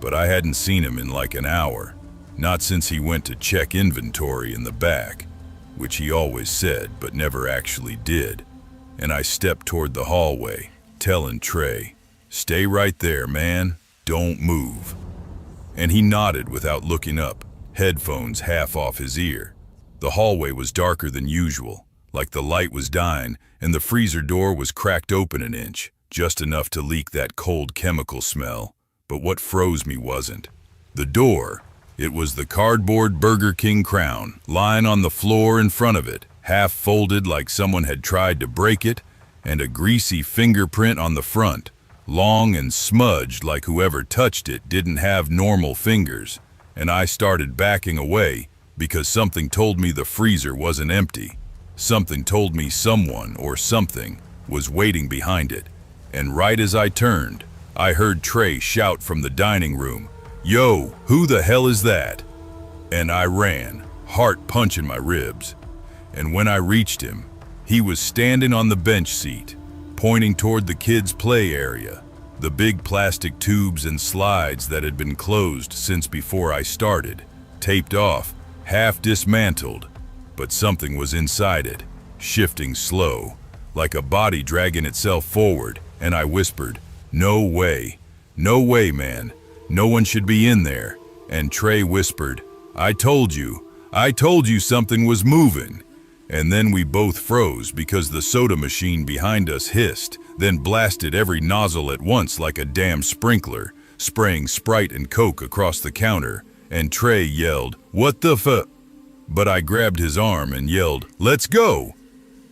But I hadn't seen him in like an hour. Not since he went to check inventory in the back, which he always said but never actually did. And I stepped toward the hallway, telling Trey, "Stay right there, man, don't move." And he nodded without looking up, headphones half off his ear. The hallway was darker than usual, like the light was dying, and the freezer door was cracked open an inch, just enough to leak that cold chemical smell. But what froze me wasn't the door. It was the cardboard Burger King crown, lying on the floor in front of it, half folded like someone had tried to break it, and a greasy fingerprint on the front, long and smudged like whoever touched it didn't have normal fingers. And I started backing away because something told me the freezer wasn't empty. Something told me someone or something was waiting behind it. And right as I turned, I heard Trey shout from the dining room, "Yo, who the hell is that?" And I ran, heart punching my ribs. And when I reached him, he was standing on the bench seat, pointing toward the kids' play area. The big plastic tubes and slides that had been closed since before I started, taped off, half dismantled, but something was inside it, shifting slow, like a body dragging itself forward, and I whispered, "No way, no way, man, no one should be in there." And Trey whispered, I told you something was moving." And then we both froze because the soda machine behind us hissed, then blasted every nozzle at once like a damn sprinkler, spraying Sprite and Coke across the counter, and Trey yelled, "What the fu—" But I grabbed his arm and yelled, "Let's go!"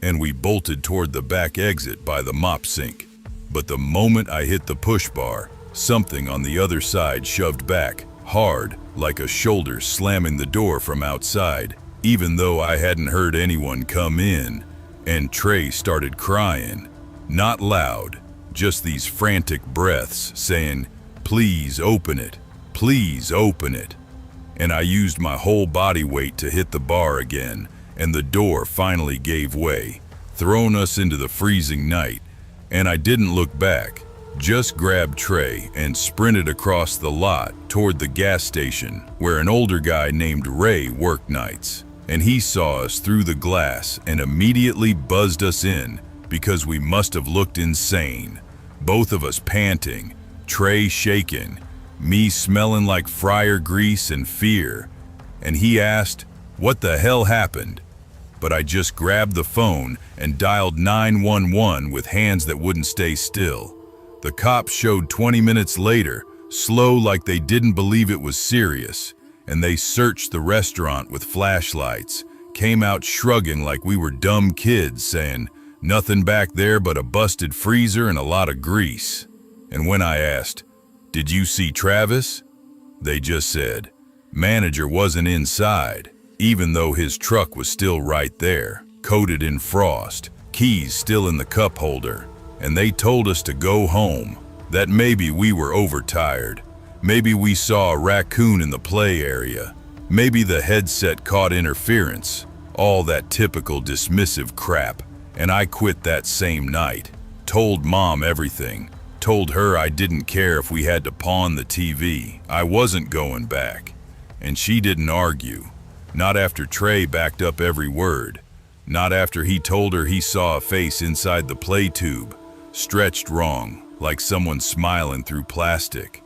And we bolted toward the back exit by the mop sink. But the moment I hit the push bar, something on the other side shoved back, hard, like a shoulder slamming the door from outside, even though I hadn't heard anyone come in, and Trey started crying. Not loud, just these frantic breaths saying, "Please open it, please open it." And I used my whole body weight to hit the bar again, and the door finally gave way, throwing us into the freezing night. And I didn't look back, just grabbed Trey and sprinted across the lot toward the gas station where an older guy named Ray worked nights. And he saw us through the glass and immediately buzzed us in because we must have looked insane. Both of us panting, Trey shaking, me smelling like fryer grease and fear. And he asked, "What the hell happened?" But I just grabbed the phone and dialed 911 with hands that wouldn't stay still. The cops showed 20 minutes later, slow like they didn't believe it was serious, and they searched the restaurant with flashlights, came out shrugging like we were dumb kids, saying, "Nothing back there but a busted freezer and a lot of grease." And when I asked, "Did you see Travis?" they just said, "Manager wasn't inside," even though his truck was still right there, coated in frost, keys still in the cup holder. And they told us to go home, that maybe we were overtired. Maybe we saw a raccoon in the play area. Maybe the headset caught interference. All that typical dismissive crap. And I quit that same night. Told Mom everything. Told her I didn't care if we had to pawn the TV. I wasn't going back. And she didn't argue. Not after Trey backed up every word. Not after he told her he saw a face inside the play tube, stretched wrong, like someone smiling through plastic.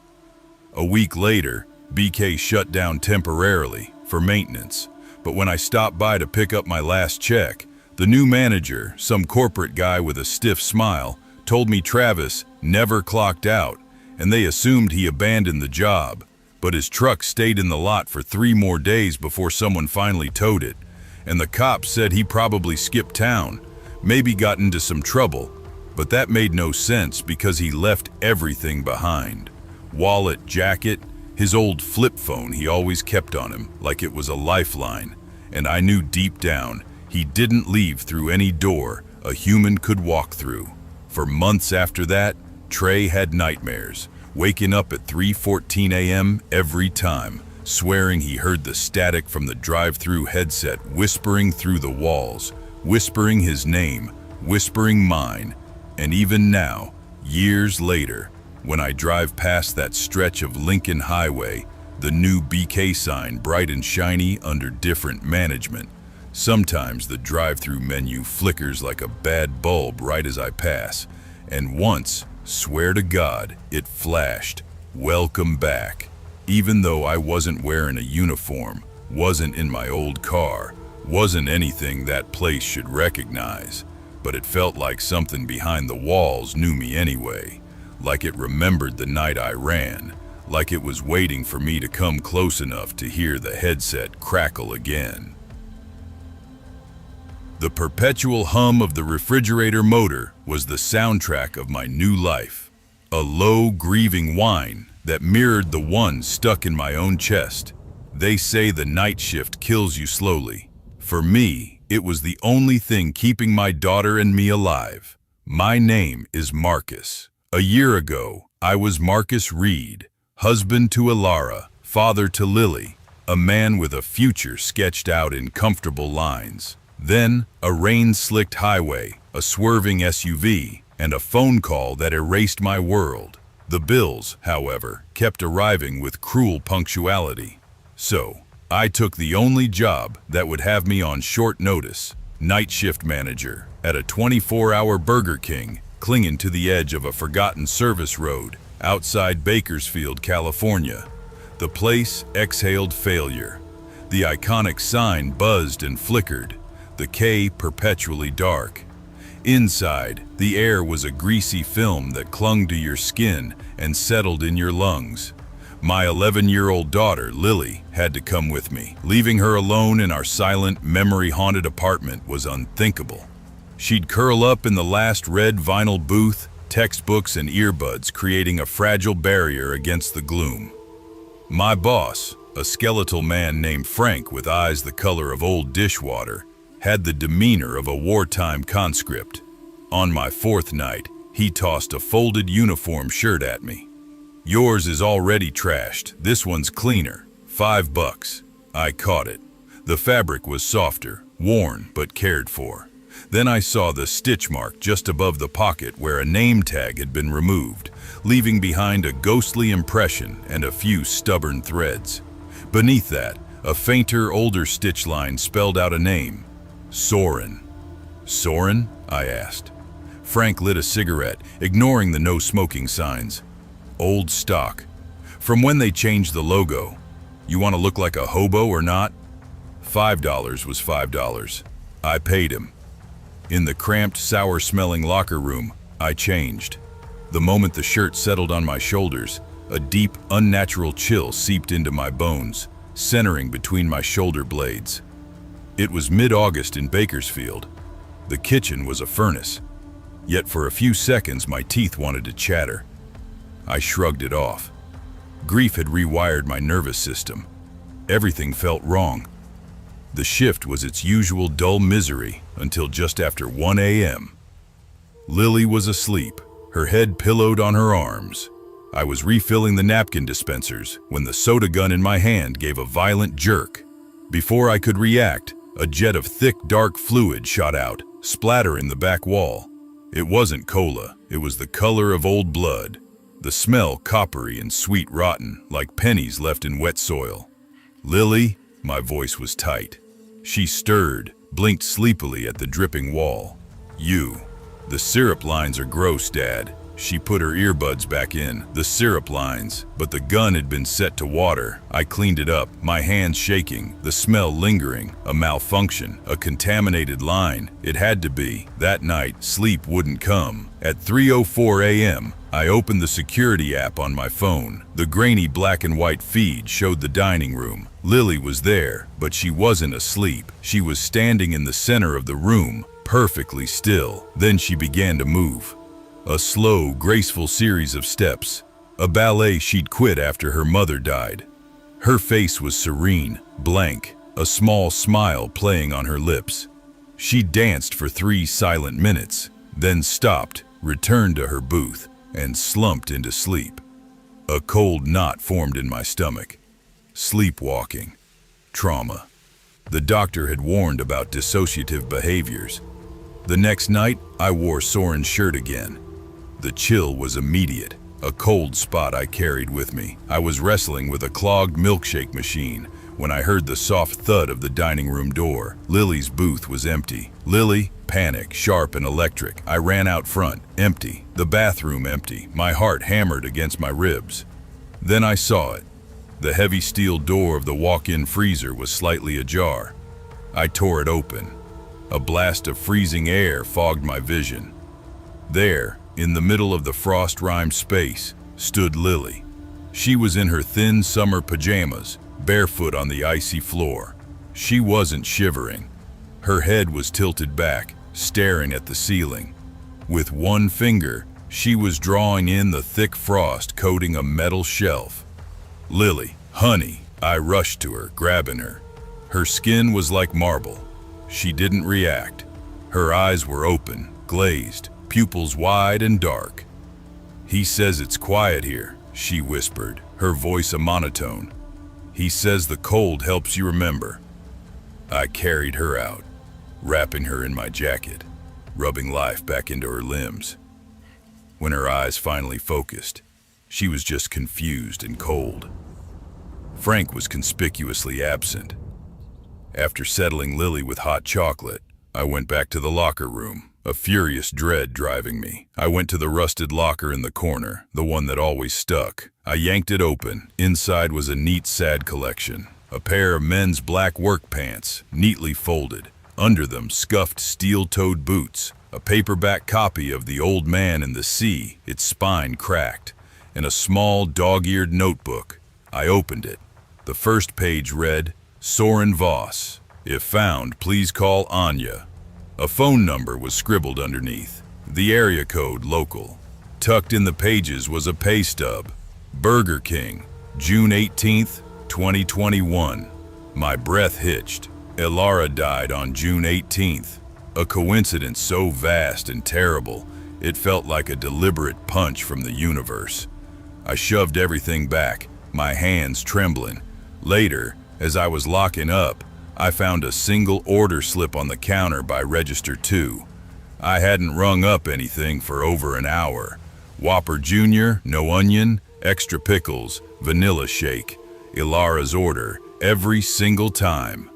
A week later, BK shut down temporarily for maintenance, but when I stopped by to pick up my last check, the new manager, some corporate guy with a stiff smile, told me Travis never clocked out, and they assumed he abandoned the job, but his truck stayed in the lot for 3 more days before someone finally towed it, and the cops said he probably skipped town, maybe got into some trouble, but that made no sense because he left everything behind. Wallet, jacket, his old flip phone he always kept on him like it was a lifeline, and I knew deep down he didn't leave through any door a human could walk through. For months after that, Trey had nightmares, waking up at 3:14 a.m. every time, swearing he heard the static from the drive-thru headset whispering through the walls, whispering his name, whispering mine. And even now, years later, when I drive past that stretch of Lincoln Highway, the new BK sign bright and shiny under different management, sometimes the drive-thru menu flickers like a bad bulb right as I pass, and once, swear to God, it flashed, "Welcome back," even though I wasn't wearing a uniform, wasn't in my old car, wasn't anything that place should recognize, but it felt like something behind the walls knew me anyway, like it remembered the night I ran, like it was waiting for me to come close enough to hear the headset crackle again. The perpetual hum of the refrigerator motor was the soundtrack of my new life, a low, grieving whine that mirrored the one stuck in my own chest. They say the night shift kills you slowly. For me, it was the only thing keeping my daughter and me alive. My name is Marcus. A year ago, I was Marcus Reed, husband to Alara, father to Lily, a man with a future sketched out in comfortable lines. Then, a rain-slicked highway, a swerving SUV, and a phone call that erased my world. The bills, however, kept arriving with cruel punctuality. So, I took the only job that would have me on short notice, night shift manager at a 24-hour Burger King clinging to the edge of a forgotten service road outside Bakersfield, California. The place exhaled failure. The iconic sign buzzed and flickered, the K perpetually dark. Inside, the air was a greasy film that clung to your skin and settled in your lungs. My 11-year-old daughter, Lily, had to come with me. Leaving her alone in our silent, memory-haunted apartment was unthinkable. She'd curl up in the last red vinyl booth, textbooks and earbuds creating a fragile barrier against the gloom. My boss, a skeletal man named Frank with eyes the color of old dishwater, had the demeanor of a wartime conscript. On my fourth night, he tossed a folded uniform shirt at me. "Yours is already trashed. This one's cleaner. $5. I caught it. The fabric was softer, worn but cared for. Then I saw the stitch mark just above the pocket where a name tag had been removed, leaving behind a ghostly impression and a few stubborn threads. Beneath that, a fainter, older stitch line spelled out a name. Soren. "Soren?" I asked. Frank lit a cigarette, ignoring the no smoking signs. "Old stock. From when they changed the logo. You want to look like a hobo or not?" $5 was $5. I paid him. In the cramped, sour-smelling locker room, I changed. The moment the shirt settled on my shoulders, a deep, unnatural chill seeped into my bones, centering between my shoulder blades. It was mid-August in Bakersfield. The kitchen was a furnace. Yet for a few seconds my teeth wanted to chatter. I shrugged it off. Grief had rewired my nervous system. Everything felt wrong. The shift was its usual dull misery until just after 1 a.m. Lily was asleep, her head pillowed on her arms. I was refilling the napkin dispensers when the soda gun in my hand gave a violent jerk. Before I could react, a jet of thick, dark fluid shot out, splattering the back wall. It wasn't cola, it was the color of old blood. The smell coppery and sweet rotten, like pennies left in wet soil. "Lily?" My voice was tight. She stirred, blinked sleepily at the dripping wall. "You. The syrup lines are gross, Dad." She put her earbuds back in. The syrup lines, but the gun had been set to water. I cleaned it up, my hands shaking, the smell lingering, a malfunction, a contaminated line. It had to be. That night, sleep wouldn't come. At 3:04 a.m., I opened the security app on my phone. The grainy black and white feed showed the dining room. Lily was there, but she wasn't asleep. She was standing in the center of the room, perfectly still. Then she began to move. A slow, graceful series of steps, a ballet she'd quit after her mother died. Her face was serene, blank, a small smile playing on her lips. She danced for 3 silent minutes, then stopped, returned to her booth, and slumped into sleep. A cold knot formed in my stomach. Sleepwalking. Trauma. The doctor had warned about dissociative behaviors. The next night, I wore Soren's shirt again. The chill was immediate, a cold spot I carried with me. I was wrestling with a clogged milkshake machine when I heard the soft thud of the dining room door. Lily's booth was empty. Lily, panic, sharp and electric. I ran out front, empty. The bathroom empty. My heart hammered against my ribs. Then I saw it. The heavy steel door of the walk-in freezer was slightly ajar. I tore it open. A blast of freezing air fogged my vision. There, in the middle of the frost-rimed space, stood Lily. She was in her thin summer pajamas, barefoot on the icy floor. She wasn't shivering. Her head was tilted back, staring at the ceiling. With one finger, she was drawing in the thick frost coating a metal shelf. "Lily, honey," I rushed to her, grabbing her. Her skin was like marble. She didn't react. Her eyes were open, glazed, pupils wide and dark. "He says it's quiet here," she whispered, her voice a monotone. "He says the cold helps you remember." I carried her out, wrapping her in my jacket, rubbing life back into her limbs. When her eyes finally focused, She was just confused and cold. Frank was conspicuously absent. After settling Lily with hot chocolate, I went back to the locker room, a furious dread driving me. I went to the rusted locker in the corner, the one that always stuck. I yanked it open. Inside was a neat sad collection. A pair of men's black work pants, neatly folded. Under them, scuffed steel-toed boots. A paperback copy of The Old Man and the Sea, its spine cracked. And a small, dog-eared notebook. I opened it. The first page read, Soren Voss. If found, please call Anya. A phone number was scribbled underneath. The area code local. Tucked in the pages was a pay stub. Burger King, June 18th, 2021. My breath hitched. Elara died on June 18th. A coincidence so vast and terrible, it felt like a deliberate punch from the universe. I shoved everything back, my hands trembling. Later, as I was locking up, I found a single order slip on the counter by Register 2. I hadn't rung up anything for over an hour. Whopper Jr., no onion, extra pickles, vanilla shake. Ilara's order, every single time.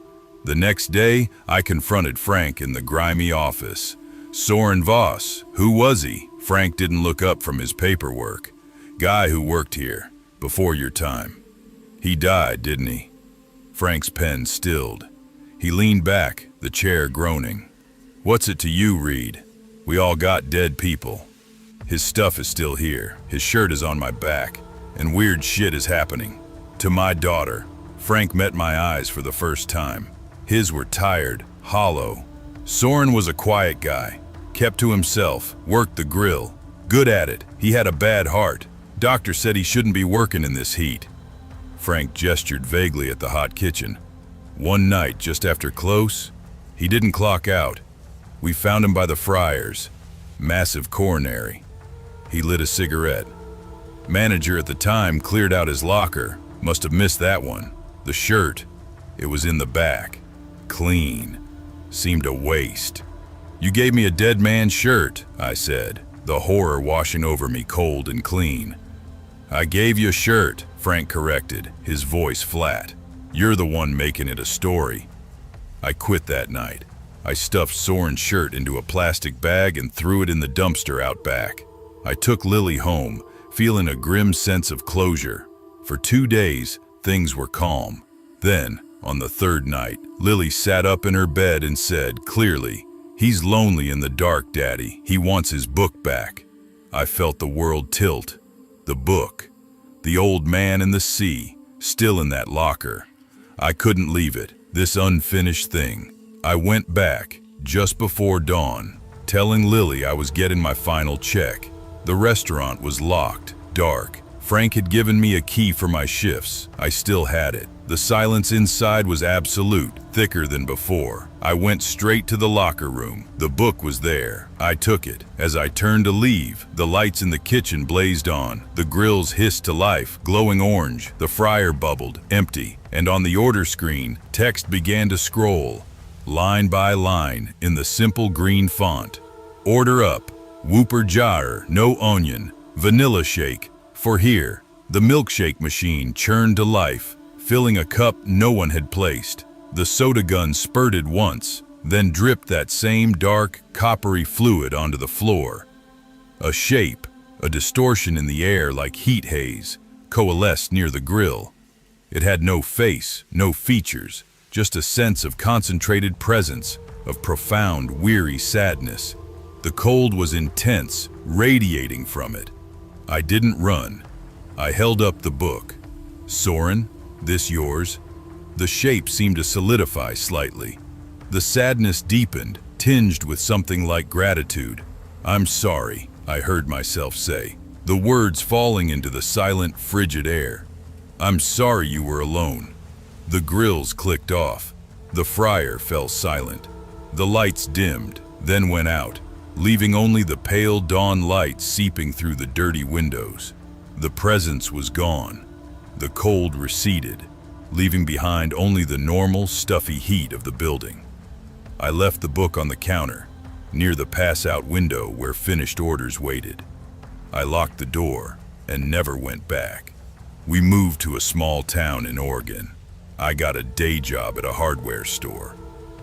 The next day, I confronted Frank in the grimy office. Soren Voss, who was he? Frank didn't look up from his paperwork. Guy who worked here, before your time. He died, didn't he? Frank's pen stilled. He leaned back, the chair groaning. What's it to you, Reed? We all got dead people. His stuff is still here. His shirt is on my back, and weird shit is happening. To my daughter. Frank met my eyes for the first time. His were tired, hollow. Soren was a quiet guy. Kept to himself, worked the grill. Good at it. He had a bad heart. Doctor said he shouldn't be working in this heat. Frank gestured vaguely at the hot kitchen. One night, just after close, he didn't clock out. We found him by the fryers. Massive coronary. He lit a cigarette. Manager at the time cleared out his locker. Must have missed that one. The shirt, it was in the back. Clean. Seemed a waste. You gave me a dead man's shirt, I said, the horror washing over me cold and clean. I gave you a shirt, Frank corrected, his voice flat. You're the one making it a story. I quit that night. I stuffed Soren's shirt into a plastic bag and threw it in the dumpster out back. I took Lily home, feeling a grim sense of closure. For 2 days, things were calm. Then, on the third night, Lily sat up in her bed and said, clearly, he's lonely in the dark, Daddy. He wants his book back. I felt the world tilt. The book. The Old Man and the Sea, still in that locker. I couldn't leave it, this unfinished thing. I went back, just before dawn, telling Lily I was getting my final check. The restaurant was locked, dark. Frank had given me a key for my shifts. I still had it. The silence inside was absolute, thicker than before. I went straight to the locker room. The book was there. I took it. As I turned to leave, the lights in the kitchen blazed on. The grills hissed to life, glowing orange. The fryer bubbled, empty. And on the order screen, text began to scroll, line by line, in the simple green font. Order up. Whooper jar, no onion. Vanilla shake. For here. The milkshake machine churned to life, filling a cup no one had placed. The soda gun spurted once, then dripped that same dark, coppery fluid onto the floor. A shape, a distortion in the air like heat haze, coalesced near the grill. It had no face, no features, just a sense of concentrated presence, of profound, weary sadness. The cold was intense, radiating from it. I didn't run. I held up the book. Soren, this yours? The shape seemed to solidify slightly. The sadness deepened, tinged with something like gratitude. I'm sorry, I heard myself say, the words falling into the silent, frigid air. I'm sorry you were alone. The grills clicked off. The fryer fell silent. The lights dimmed, then went out, leaving only the pale dawn light seeping through the dirty windows. The presence was gone. The cold receded, leaving behind only the normal, stuffy heat of the building. I left the book on the counter, near the pass-out window where finished orders waited. I locked the door, and never went back. We moved to a small town in Oregon. I got a day job at a hardware store.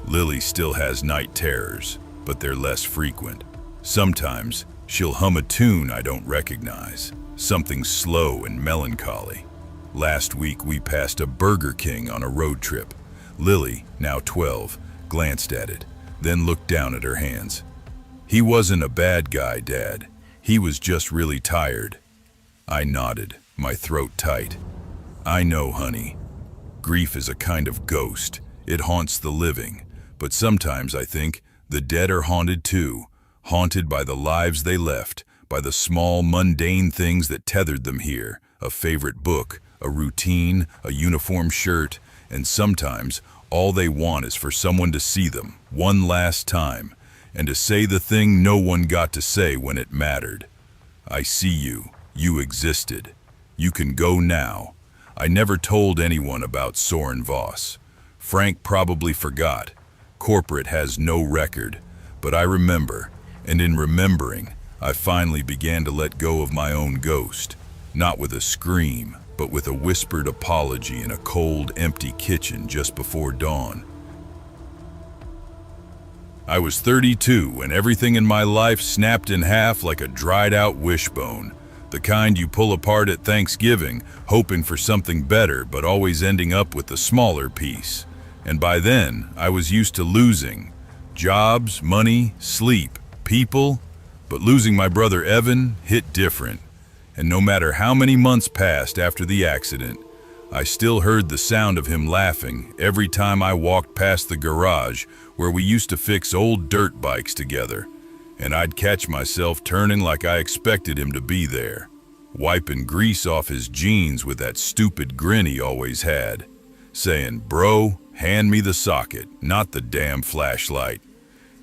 Lily still has night terrors, but they're less frequent. Sometimes she'll hum a tune I don't recognize, something slow and melancholy. Last week we passed a Burger King on a road trip. Lily, now 12, glanced at it, then looked down at her hands. "He wasn't a bad guy, Dad. He was just really tired." I nodded, my throat tight. "I know, honey. Grief is a kind of ghost. It haunts the living. But sometimes I think the dead are haunted too, haunted by the lives they left, by the small, mundane things that tethered them here, a favorite book, a routine, a uniform shirt, and sometimes all they want is for someone to see them one last time and to say the thing no one got to say when it mattered. I see you. You existed. You can go now. I never told anyone about Soren Voss. Frank probably forgot. Corporate has no record, but I remember, and in remembering, I finally began to let go of my own ghost, not with a scream, but with a whispered apology in a cold, empty kitchen just before dawn. I was 32 and everything in my life snapped in half like a dried-out wishbone, the kind you pull apart at Thanksgiving, hoping for something better but always ending up with the smaller piece. And by then, I was used to losing. Jobs, money, sleep, people. But losing my brother Evan hit different. And no matter how many months passed after the accident, I still heard the sound of him laughing every time I walked past the garage where we used to fix old dirt bikes together. And I'd catch myself turning like I expected him to be there, wiping grease off his jeans with that stupid grin he always had, saying, "Bro, hand me the socket, not the damn flashlight."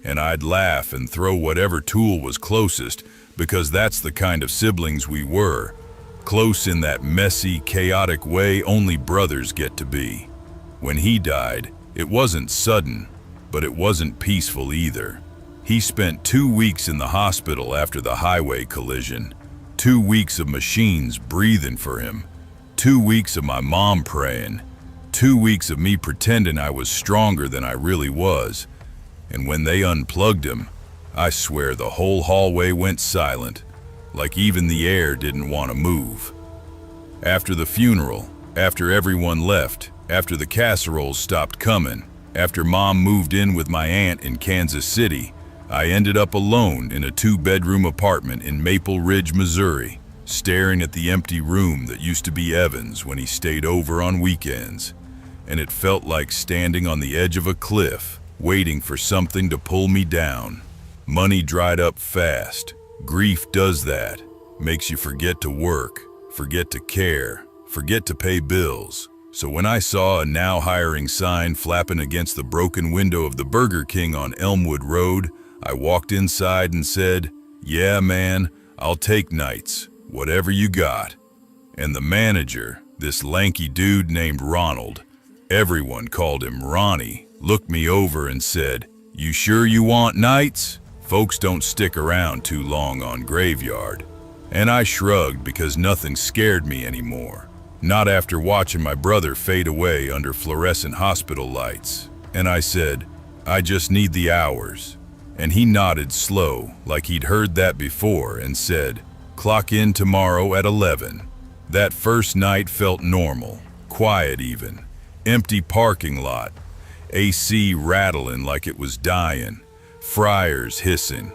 And I'd laugh and throw whatever tool was closest, because that's the kind of siblings we were, close in that messy, chaotic way only brothers get to be. When he died, it wasn't sudden, but it wasn't peaceful either. He spent 2 weeks in the hospital after the highway collision, 2 weeks of machines breathing for him, 2 weeks of my mom praying, 2 weeks of me pretending I was stronger than I really was. And when they unplugged him, I swear the whole hallway went silent, like even the air didn't want to move. After the funeral, after everyone left, after the casseroles stopped coming, after Mom moved in with my aunt in Kansas City, I ended up alone in a 2-bedroom apartment in Maple Ridge, Missouri, staring at the empty room that used to be Evan's when he stayed over on weekends. And it felt like standing on the edge of a cliff, waiting for something to pull me down. Money dried up fast. Grief does that. Makes you forget to work, forget to care, forget to pay bills. So when I saw a now hiring sign flapping against the broken window of the Burger King on Elmwood Road, I walked inside and said, "Yeah, man, I'll take nights, whatever you got." And the manager, this lanky dude named Ronald, everyone called him Ronnie, looked me over and said, "You sure you want nights? Folks don't stick around too long on graveyard." And I shrugged because nothing scared me anymore. Not after watching my brother fade away under fluorescent hospital lights. And I said, "I just need the hours." And he nodded slow, like he'd heard that before, and said, "Clock in tomorrow at 11. That first night felt normal, quiet even. Empty parking lot, AC rattling like it was dying, fryers hissing,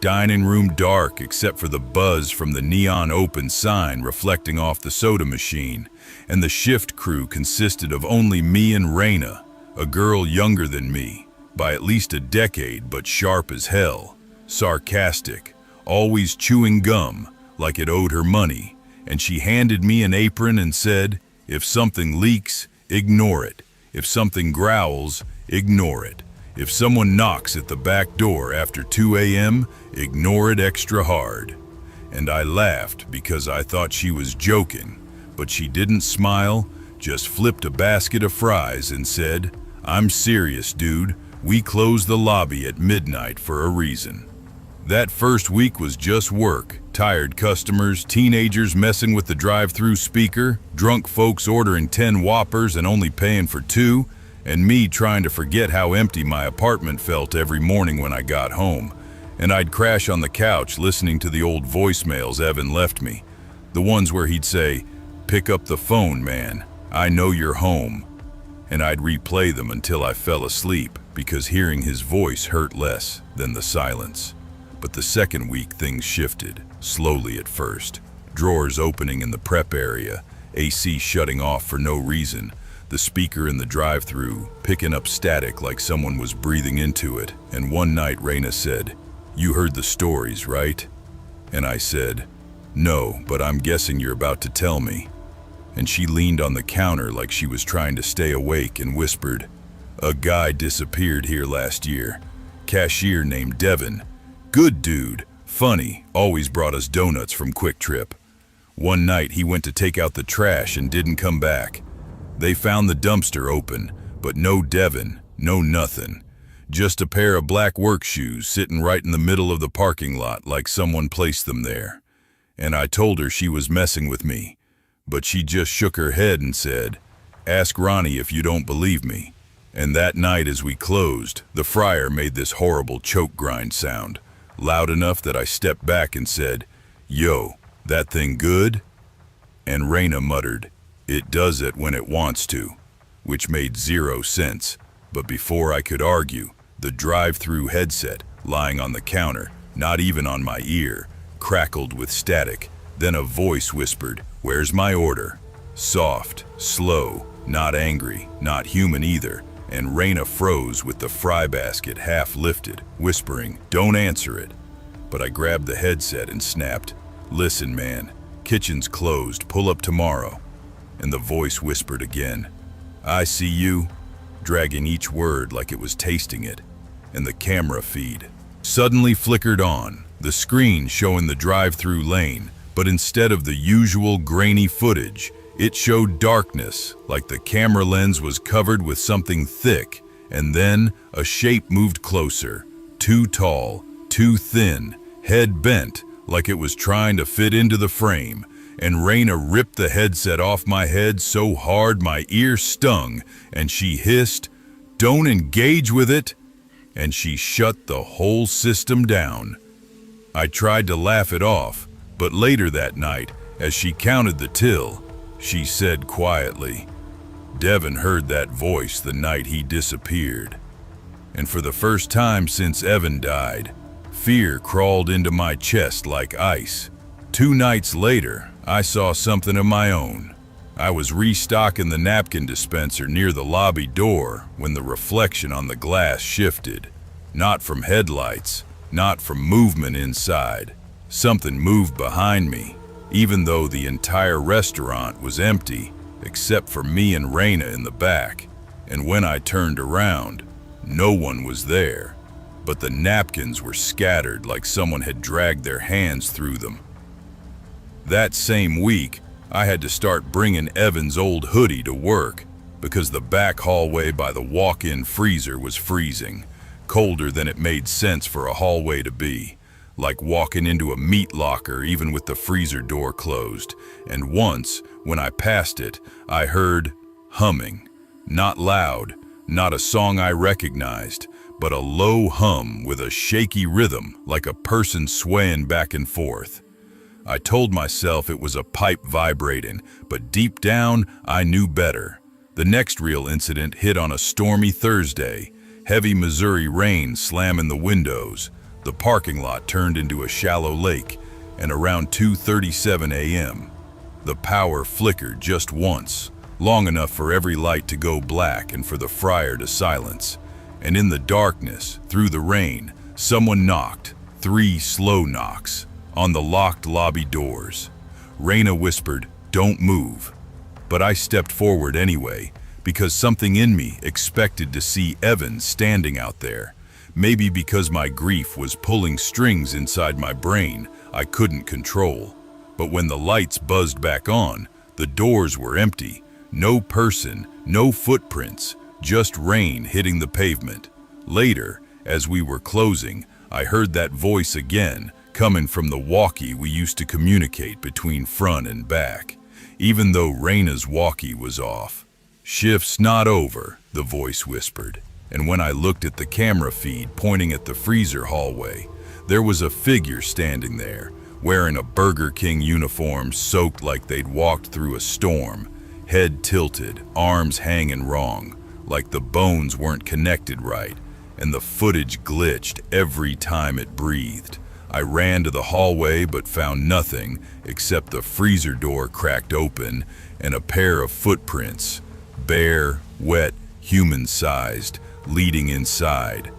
dining room dark except for the buzz from the neon open sign reflecting off the soda machine, and the shift crew consisted of only me and Raina, a girl younger than me, by at least a decade but sharp as hell, sarcastic, always chewing gum like it owed her money, and she handed me an apron and said, "If something leaks, ignore it. If something growls, ignore it. If someone knocks at the back door after 2 a.m., ignore it extra hard." And I laughed because I thought she was joking, but she didn't smile, just flipped a basket of fries and said, "I'm serious, dude. We close the lobby at midnight for a reason." That first week was just work. Tired customers, teenagers messing with the drive-thru speaker, drunk folks ordering 10 Whoppers and only paying for 2, and me trying to forget how empty my apartment felt every morning when I got home. And I'd crash on the couch listening to the old voicemails Evan left me. The ones where he'd say, "Pick up the phone, man. I know you're home." And I'd replay them until I fell asleep, because hearing his voice hurt less than the silence. But the second week things shifted, slowly at first. Drawers opening in the prep area, AC shutting off for no reason, the speaker in the drive-thru picking up static like someone was breathing into it. And one night Raina said, "You heard the stories, right?" And I said, "No, but I'm guessing you're about to tell me." And she leaned on the counter like she was trying to stay awake and whispered, "A guy disappeared here last year. Cashier named Devin. Good dude, funny, always brought us donuts from Quick Trip. One night he went to take out the trash and didn't come back. They found the dumpster open, but no Devin, no nothing. Just a pair of black work shoes sitting right in the middle of the parking lot like someone placed them there. And I told her she was messing with me, but she just shook her head and said, 'Ask Ronnie if you don't believe me.' And that night as we closed, the fryer made this horrible choke grind sound, loud enough that I stepped back and said, 'Yo, that thing good?' And Raina muttered, 'It does it when it wants to,' which made 0 sense. But before I could argue, the drive-thru headset, lying on the counter, not even on my ear, crackled with static. Then a voice whispered, 'Where's my order?' Soft, slow, not angry, not human either. And Raina froze with the fry basket half lifted, whispering, 'Don't answer it.' But I grabbed the headset and snapped, 'Listen, man, kitchen's closed, pull up tomorrow.' And the voice whispered again, 'I see you,' dragging each word like it was tasting it. And the camera feed suddenly flickered on, the screen showing the drive-thru lane, but instead of the usual grainy footage, it showed darkness, like the camera lens was covered with something thick, and then a shape moved closer, too tall, too thin, head bent, like it was trying to fit into the frame, and Raina ripped the headset off my head so hard my ear stung, and she hissed, "Don't engage with it," and she shut the whole system down. I tried to laugh it off, but later that night, as she counted the till, she said quietly, "Devin heard that voice the night he disappeared." And for the first time since Evan died, fear crawled into my chest like ice. 2 nights later, I saw something of my own. I was restocking the napkin dispenser near the lobby door when the reflection on the glass shifted. Not from headlights, not from movement inside. Something moved behind me, even though the entire restaurant was empty, except for me and Raina in the back. And when I turned around, no one was there, but the napkins were scattered like someone had dragged their hands through them. That same week, I had to start bringing Evan's old hoodie to work because the back hallway by the walk-in freezer was freezing, colder than it made sense for a hallway to be. Like walking into a meat locker even with the freezer door closed. And once, when I passed it, I heard humming. Not loud, not a song I recognized, but a low hum with a shaky rhythm like a person swaying back and forth. I told myself it was a pipe vibrating, but deep down, I knew better. The next real incident hit on a stormy Thursday. Heavy Missouri rain slamming the windows. The parking lot turned into a shallow lake, and around 2:37 a.m., the power flickered just once, long enough for every light to go black and for the fryer to silence. And in the darkness, through the rain, someone knocked, 3 slow knocks, on the locked lobby doors. Raina whispered, "Don't move." But I stepped forward anyway, because something in me expected to see Evan standing out there. Maybe because my grief was pulling strings inside my brain I couldn't control. But when the lights buzzed back on, the doors were empty. No person, no footprints, just rain hitting the pavement. Later, as we were closing, I heard that voice again, coming from the walkie we used to communicate between front and back, even though Raina's walkie was off. "Shift's not over," the voice whispered, and when I looked at the camera feed pointing at the freezer hallway, there was a figure standing there, wearing a Burger King uniform soaked like they'd walked through a storm, head tilted, arms hanging wrong, like the bones weren't connected right, and the footage glitched every time it breathed. I ran to the hallway but found nothing except the freezer door cracked open and a pair of footprints, bare, wet, human-sized, leading inside.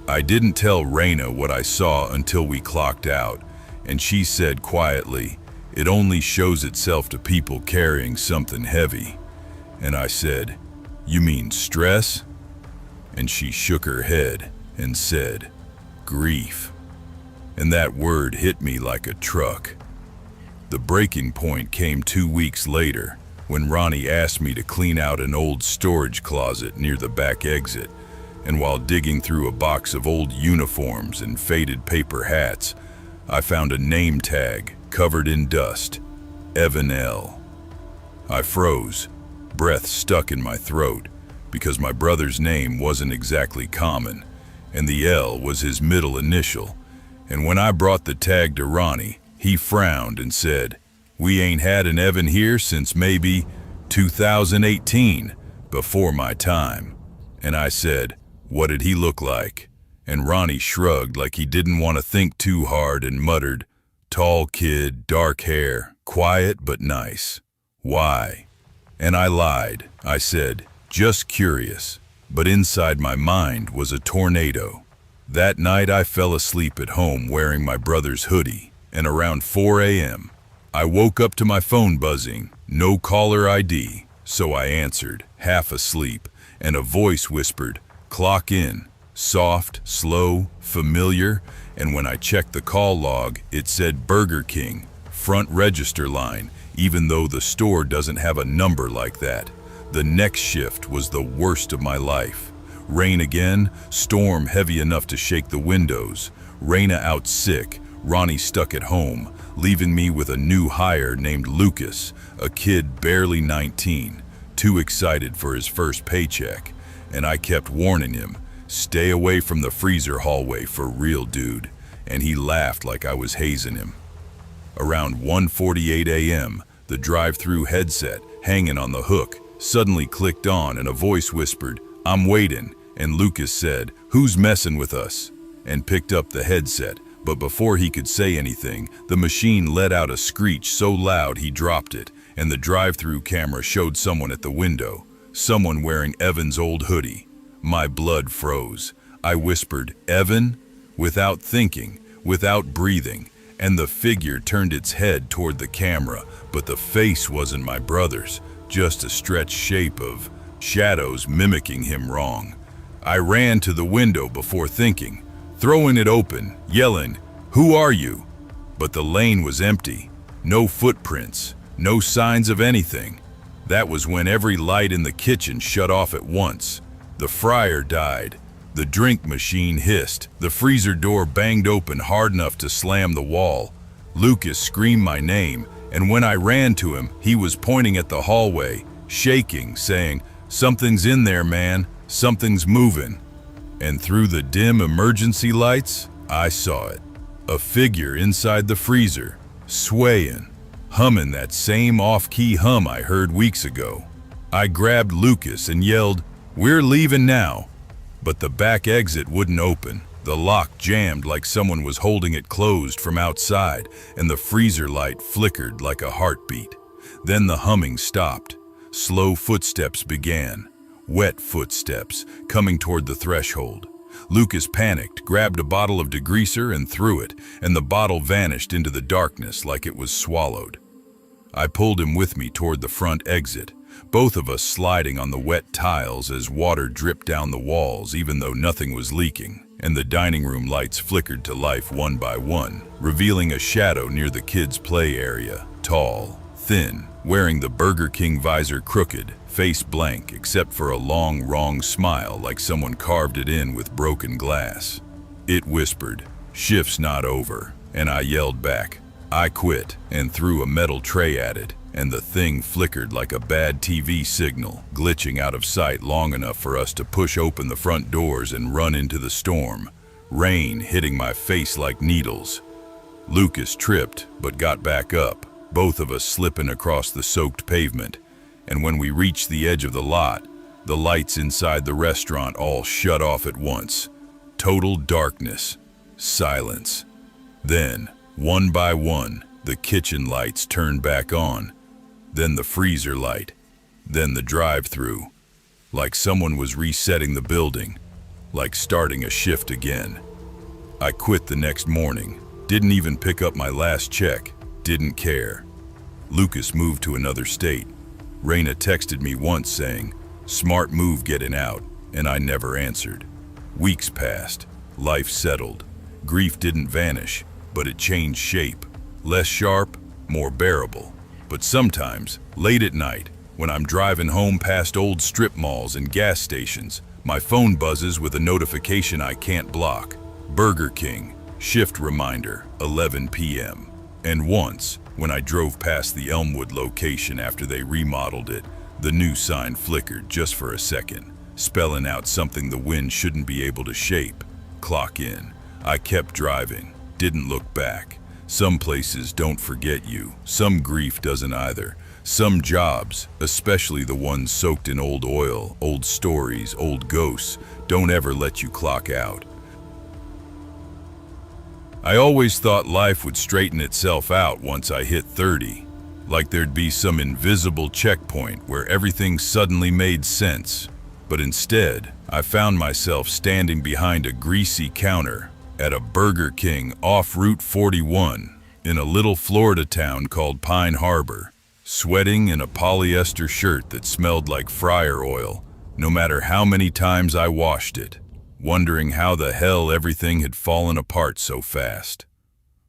I didn't tell Raina what I saw until we clocked out, and she said quietly, "It only shows itself to people carrying something heavy." And I said, "You mean stress?" And she shook her head and said, "Grief." And that word hit me like a truck. The breaking point came 2 weeks later, when Ronnie asked me to clean out an old storage closet near the back exit, and while digging through a box of old uniforms and faded paper hats, I found a name tag covered in dust, Evan L. I froze, breath stuck in my throat, because my brother's name wasn't exactly common, and the L was his middle initial. And when I brought the tag to Ronnie, he frowned and said, "We ain't had an Evan here since maybe 2018, before my time." And I said, "What did he look like?" And Ronnie shrugged like he didn't want to think too hard and muttered, "Tall kid, dark hair, quiet but nice." "Why?" And I lied. I said, "Just curious." But inside my mind was a tornado. That night I fell asleep at home wearing my brother's hoodie, and around 4 a.m., I woke up to my phone buzzing, no caller ID, so I answered, half asleep, and a voice whispered, "Clock in." Soft, slow, familiar, and when I checked the call log, it said Burger King, front register line, even though the store doesn't have a number like that. The next shift was the worst of my life. Rain again, storm heavy enough to shake the windows. Raina out sick, Ronnie stuck at home, leaving me with a new hire named Lucas, a kid barely 19, too excited for his first paycheck. And I kept warning him, "Stay away from the freezer hallway for real, dude." And he laughed like I was hazing him. Around 1:48 a.m., the drive-thru headset, hanging on the hook, suddenly clicked on and a voice whispered, "I'm waiting." And Lucas said, "Who's messing with us?" and picked up the headset. But before he could say anything, the machine let out a screech so loud he dropped it, and the drive-thru camera showed someone at the window, someone wearing Evan's old hoodie. My blood froze. I whispered, "Evan?" without thinking, without breathing, and the figure turned its head toward the camera, but the face wasn't my brother's, just a stretched shape of shadows mimicking him wrong. I ran to the window before thinking, throwing it open, yelling, "Who are you?" But the lane was empty. No footprints, no signs of anything. That was when every light in the kitchen shut off at once. The fryer died. The drink machine hissed. The freezer door banged open hard enough to slam the wall. Lucas screamed my name, and when I ran to him, he was pointing at the hallway, shaking, saying, "Something's in there, man. Something's moving." And through the dim emergency lights, I saw it. A figure inside the freezer, swaying, humming that same off-key hum I heard weeks ago. I grabbed Lucas and yelled, "We're leaving now." But the back exit wouldn't open. The lock jammed like someone was holding it closed from outside, and the freezer light flickered like a heartbeat. Then the humming stopped. Slow footsteps began. Wet footsteps, coming toward the threshold. Lucas panicked, grabbed a bottle of degreaser and threw it, and the bottle vanished into the darkness like it was swallowed. I pulled him with me toward the front exit, both of us sliding on the wet tiles as water dripped down the walls even though nothing was leaking, and the dining room lights flickered to life one by one, revealing a shadow near the kids' play area, tall, thin, wearing the Burger King visor crooked, face blank except for a long, wrong smile like someone carved it in with broken glass. It whispered, "Shift's not over," and I yelled back, "I quit," and threw a metal tray at it, and the thing flickered like a bad TV signal, glitching out of sight long enough for us to push open the front doors and run into the storm, rain hitting my face like needles. Lucas tripped, but got back up, both of us slipping across the soaked pavement, and when we reached the edge of the lot, the lights inside the restaurant all shut off at once. Total darkness, silence. Then, one by one, the kitchen lights turned back on, then the freezer light, then the drive-thru, like someone was resetting the building, like starting a shift again. I quit the next morning, didn't even pick up my last check, didn't care. Lucas moved to another state. Raina texted me once saying, "Smart move getting out," and I never answered. Weeks passed, life settled. Grief didn't vanish, but it changed shape. Less sharp, more bearable. But sometimes, late at night, when I'm driving home past old strip malls and gas stations, my phone buzzes with a notification I can't block. Burger King, shift reminder, 11 p.m. And once, when I drove past the Elmwood location after they remodeled it, the new sign flickered just for a second, spelling out something the wind shouldn't be able to shape. Clock in. I kept driving, didn't look back. Some places don't forget you, some grief doesn't either. Some jobs, especially the ones soaked in old oil, old stories, old ghosts, don't ever let you clock out. I always thought life would straighten itself out once I hit 30, like there'd be some invisible checkpoint where everything suddenly made sense. But instead, I found myself standing behind a greasy counter at a Burger King off Route 41 in a little Florida town called Pine Harbor, sweating in a polyester shirt that smelled like fryer oil, no matter how many times I washed it, wondering how the hell everything had fallen apart so fast.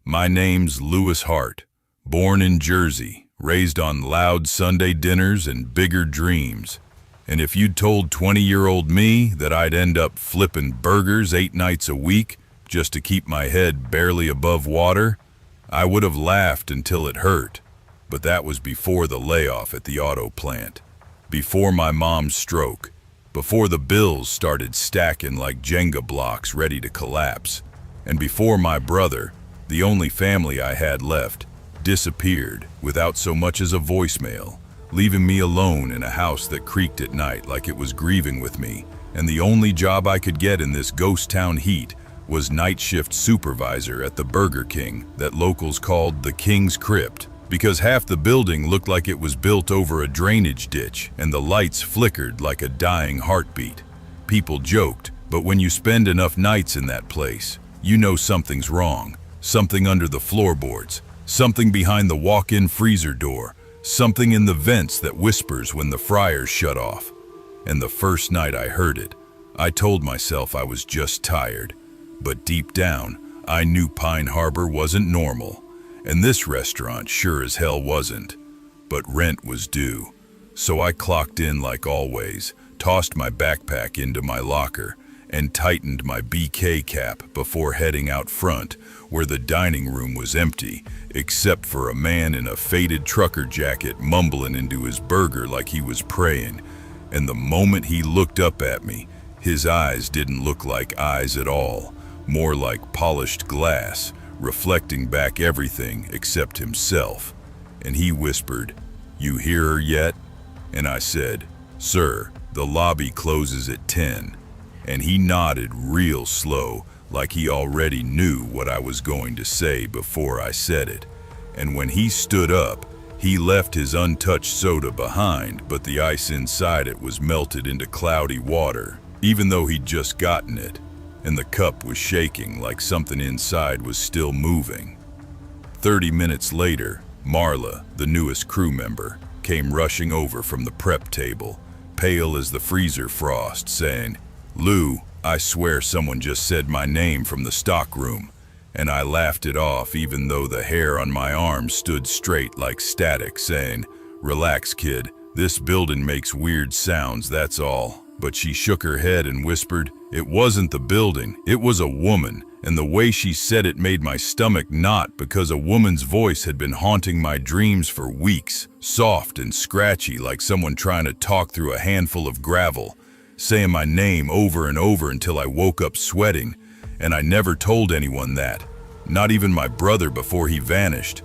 My name's Lewis Hart, born in Jersey, raised on loud Sunday dinners and bigger dreams. And if you'd told 20-year-old me that I'd end up flipping burgers 8 nights a week just to keep my head barely above water, I would have laughed until it hurt. But that was before the layoff at the auto plant, before my mom's stroke, before the bills started stacking like Jenga blocks ready to collapse, and before my brother, the only family I had left, disappeared without so much as a voicemail, leaving me alone in a house that creaked at night like it was grieving with me, and the only job I could get in this ghost town heat was night shift supervisor at the Burger King that locals called the King's Crypt, because half the building looked like it was built over a drainage ditch and the lights flickered like a dying heartbeat. People joked, but when you spend enough nights in that place, you know something's wrong, something under the floorboards, something behind the walk-in freezer door, something in the vents that whispers when the fryers shut off. And the first night I heard it, I told myself I was just tired. But deep down, I knew Pine Harbor wasn't normal, and this restaurant sure as hell wasn't. But rent was due, so I clocked in like always, tossed my backpack into my locker, and tightened my BK cap before heading out front, where the dining room was empty, except for a man in a faded trucker jacket mumbling into his burger like he was praying. And the moment he looked up at me, his eyes didn't look like eyes at all, more like polished glass, reflecting back everything except himself. And he whispered, "You hear her yet?" And I said, "Sir, the lobby closes at 10. And he nodded real slow, like he already knew what I was going to say before I said it. And when he stood up, he left his untouched soda behind, but the ice inside it was melted into cloudy water, even though he'd just gotten it. And the cup was shaking like something inside was still moving. 30 minutes later, Marla, the newest crew member, came rushing over from the prep table, pale as the freezer frost, saying, "Lou, I swear someone just said my name from the stock room." And I laughed it off even though the hair on my arm stood straight like static, saying, "Relax, kid, this building makes weird sounds, that's all." But she shook her head and whispered, "It wasn't the building, it was a woman, and the way she said it made my stomach knot because a woman's voice had been haunting my dreams for weeks, soft and scratchy like someone trying to talk through a handful of gravel, saying my name over and over until I woke up sweating, and I never told anyone that, not even my brother before he vanished.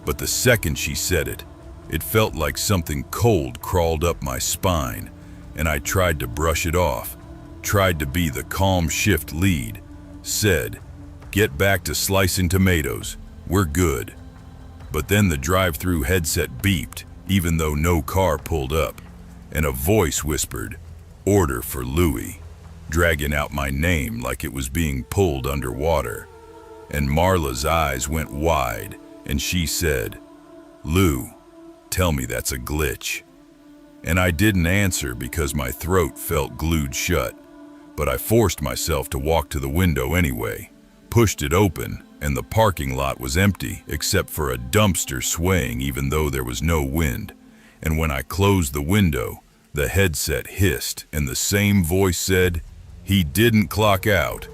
But the second she said it, it felt like something cold crawled up my spine, and I tried to brush it off, tried to be the calm shift lead, said, "Get back to slicing tomatoes, we're good." But then the drive-through headset beeped, even though no car pulled up, and a voice whispered, "Order for Louie," dragging out my name like it was being pulled underwater. And Marla's eyes went wide, and she said, "Lou, tell me that's a glitch." And I didn't answer because my throat felt glued shut, but I forced myself to walk to the window anyway, pushed it open, and the parking lot was empty except for a dumpster swaying even though there was no wind. And when I closed the window, the headset hissed and the same voice said, "He didn't clock out."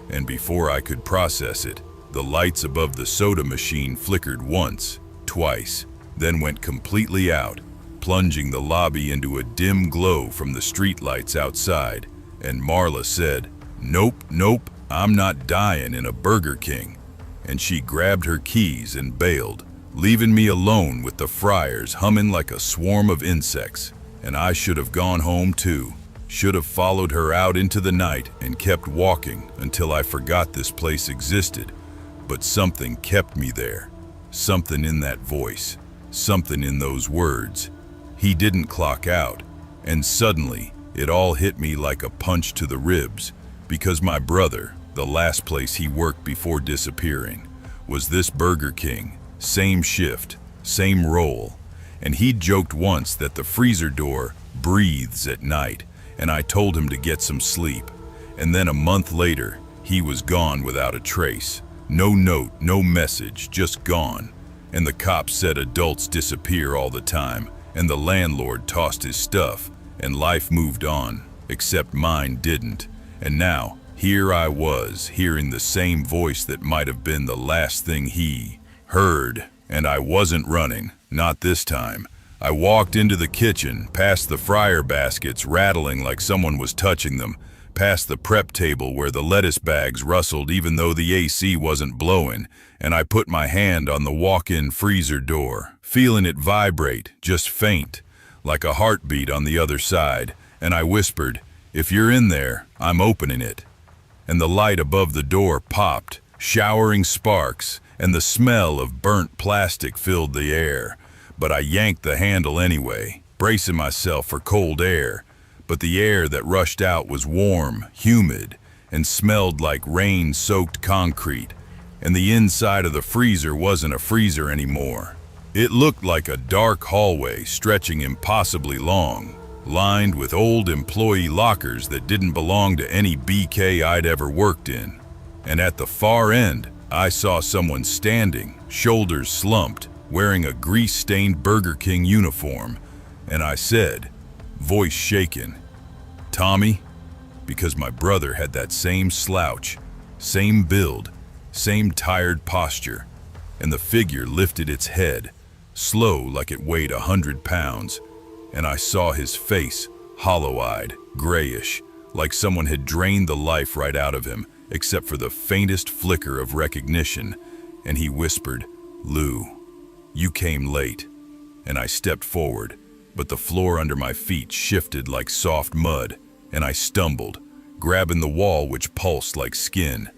And before I could process it, the lights above the soda machine flickered once, twice, then went completely out, plunging the lobby into a dim glow from the streetlights outside. And Marla said, "Nope, nope, I'm not dying in a Burger King." And she grabbed her keys and bailed, leaving me alone with the fryers humming like a swarm of insects. And I should have gone home too, should have followed her out into the night and kept walking until I forgot this place existed. But something kept me there, something in that voice, something in those words. He didn't clock out, and suddenly, it all hit me like a punch to the ribs, because my brother, the last place he worked before disappearing, was this Burger King, same shift, same role, and he'd joked once that the freezer door breathes at night, and I told him to get some sleep. And then a month later, he was gone without a trace. No note, no message, just gone. And the cops said adults disappear all the time, and the landlord tossed his stuff, and life moved on, except mine didn't. And now, here I was, hearing the same voice that might have been the last thing he heard. And I wasn't running, not this time. I walked into the kitchen, past the fryer baskets rattling like someone was touching them, past the prep table where the lettuce bags rustled even though the AC wasn't blowing, and I put my hand on the walk-in freezer door, feeling it vibrate, just faint, like a heartbeat on the other side, and I whispered, "If you're in there, I'm opening it." And the light above the door popped, showering sparks, and the smell of burnt plastic filled the air. But I yanked the handle anyway, bracing myself for cold air. But the air that rushed out was warm, humid, and smelled like rain-soaked concrete. And the inside of the freezer wasn't a freezer anymore. It looked like a dark hallway stretching impossibly long, lined with old employee lockers that didn't belong to any BK I'd ever worked in. And at the far end, I saw someone standing, shoulders slumped, wearing a grease-stained Burger King uniform. And I said, voice shaken, "Tommy?" Because my brother had that same slouch, same build, same tired posture. And the figure lifted its head, slow like it weighed 100 pounds, and I saw his face, hollow-eyed, grayish, like someone had drained the life right out of him, except for the faintest flicker of recognition, and he whispered, "Lou, you came late." And I stepped forward, but the floor under my feet shifted like soft mud, and I stumbled, grabbing the wall which pulsed like skin.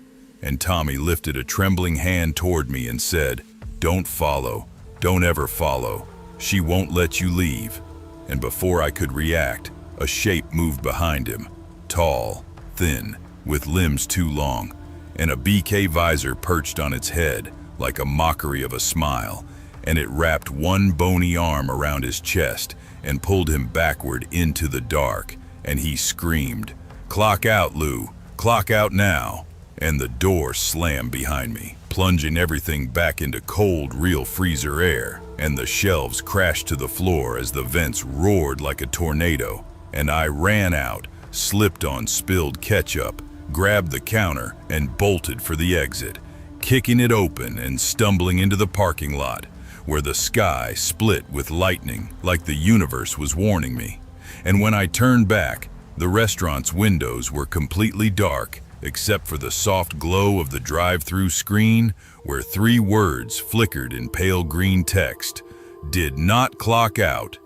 And Tommy lifted a trembling hand toward me and said, "Don't follow. Don't ever follow. She won't let you leave." And before I could react, a shape moved behind him, tall, thin, with limbs too long, and a BK visor perched on its head, like a mockery of a smile, and it wrapped one bony arm around his chest and pulled him backward into the dark, and he screamed, "Clock out, Lou, clock out now." And the door slammed behind me, plunging everything back into cold, real freezer air, and the shelves crashed to the floor as the vents roared like a tornado, and I ran out, slipped on spilled ketchup, grabbed the counter, and bolted for the exit, kicking it open and stumbling into the parking lot, where the sky split with lightning like the universe was warning me. And when I turned back, the restaurant's windows were completely dark, except for the soft glow of the drive-thru screen, where 3 words flickered in pale green text: "Did not clock out."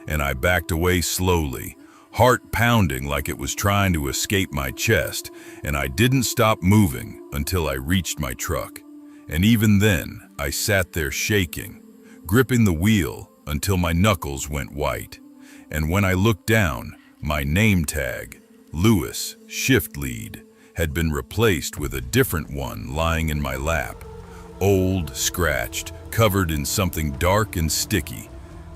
And I backed away slowly, heart pounding like it was trying to escape my chest, and I didn't stop moving until I reached my truck. And even then, I sat there shaking, gripping the wheel until my knuckles went white. And when I looked down, my name tag, Lewis, shift lead, had been replaced with a different one lying in my lap. Old, scratched, covered in something dark and sticky.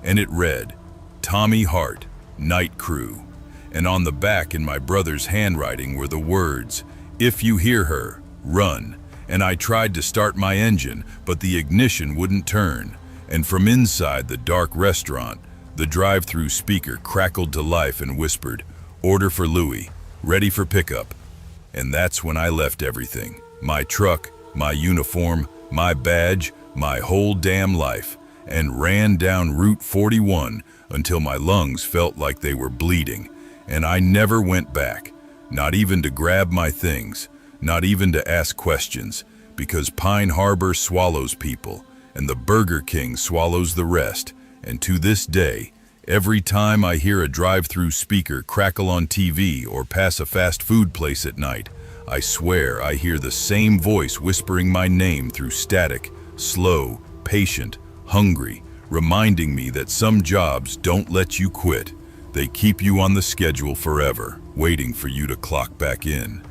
And it read, Tommy Hart, Night Crew. And on the back in my brother's handwriting were the words, "If you hear her, run." And I tried to start my engine, but the ignition wouldn't turn. And from inside the dark restaurant, the drive-thru speaker crackled to life and whispered, "Order for Louie, ready for pickup." And that's when I left everything. My truck, my uniform, my badge, my whole damn life, and ran down Route 41 until my lungs felt like they were bleeding. And I never went back, not even to grab my things, not even to ask questions, because Pine Harbor swallows people, and the Burger King swallows the rest. And to this day, every time I hear a drive-thru speaker crackle on TV or pass a fast food place at night, I swear I hear the same voice whispering my name through static, slow, patient, hungry, reminding me that some jobs don't let you quit. They keep you on the schedule forever, waiting for you to clock back in.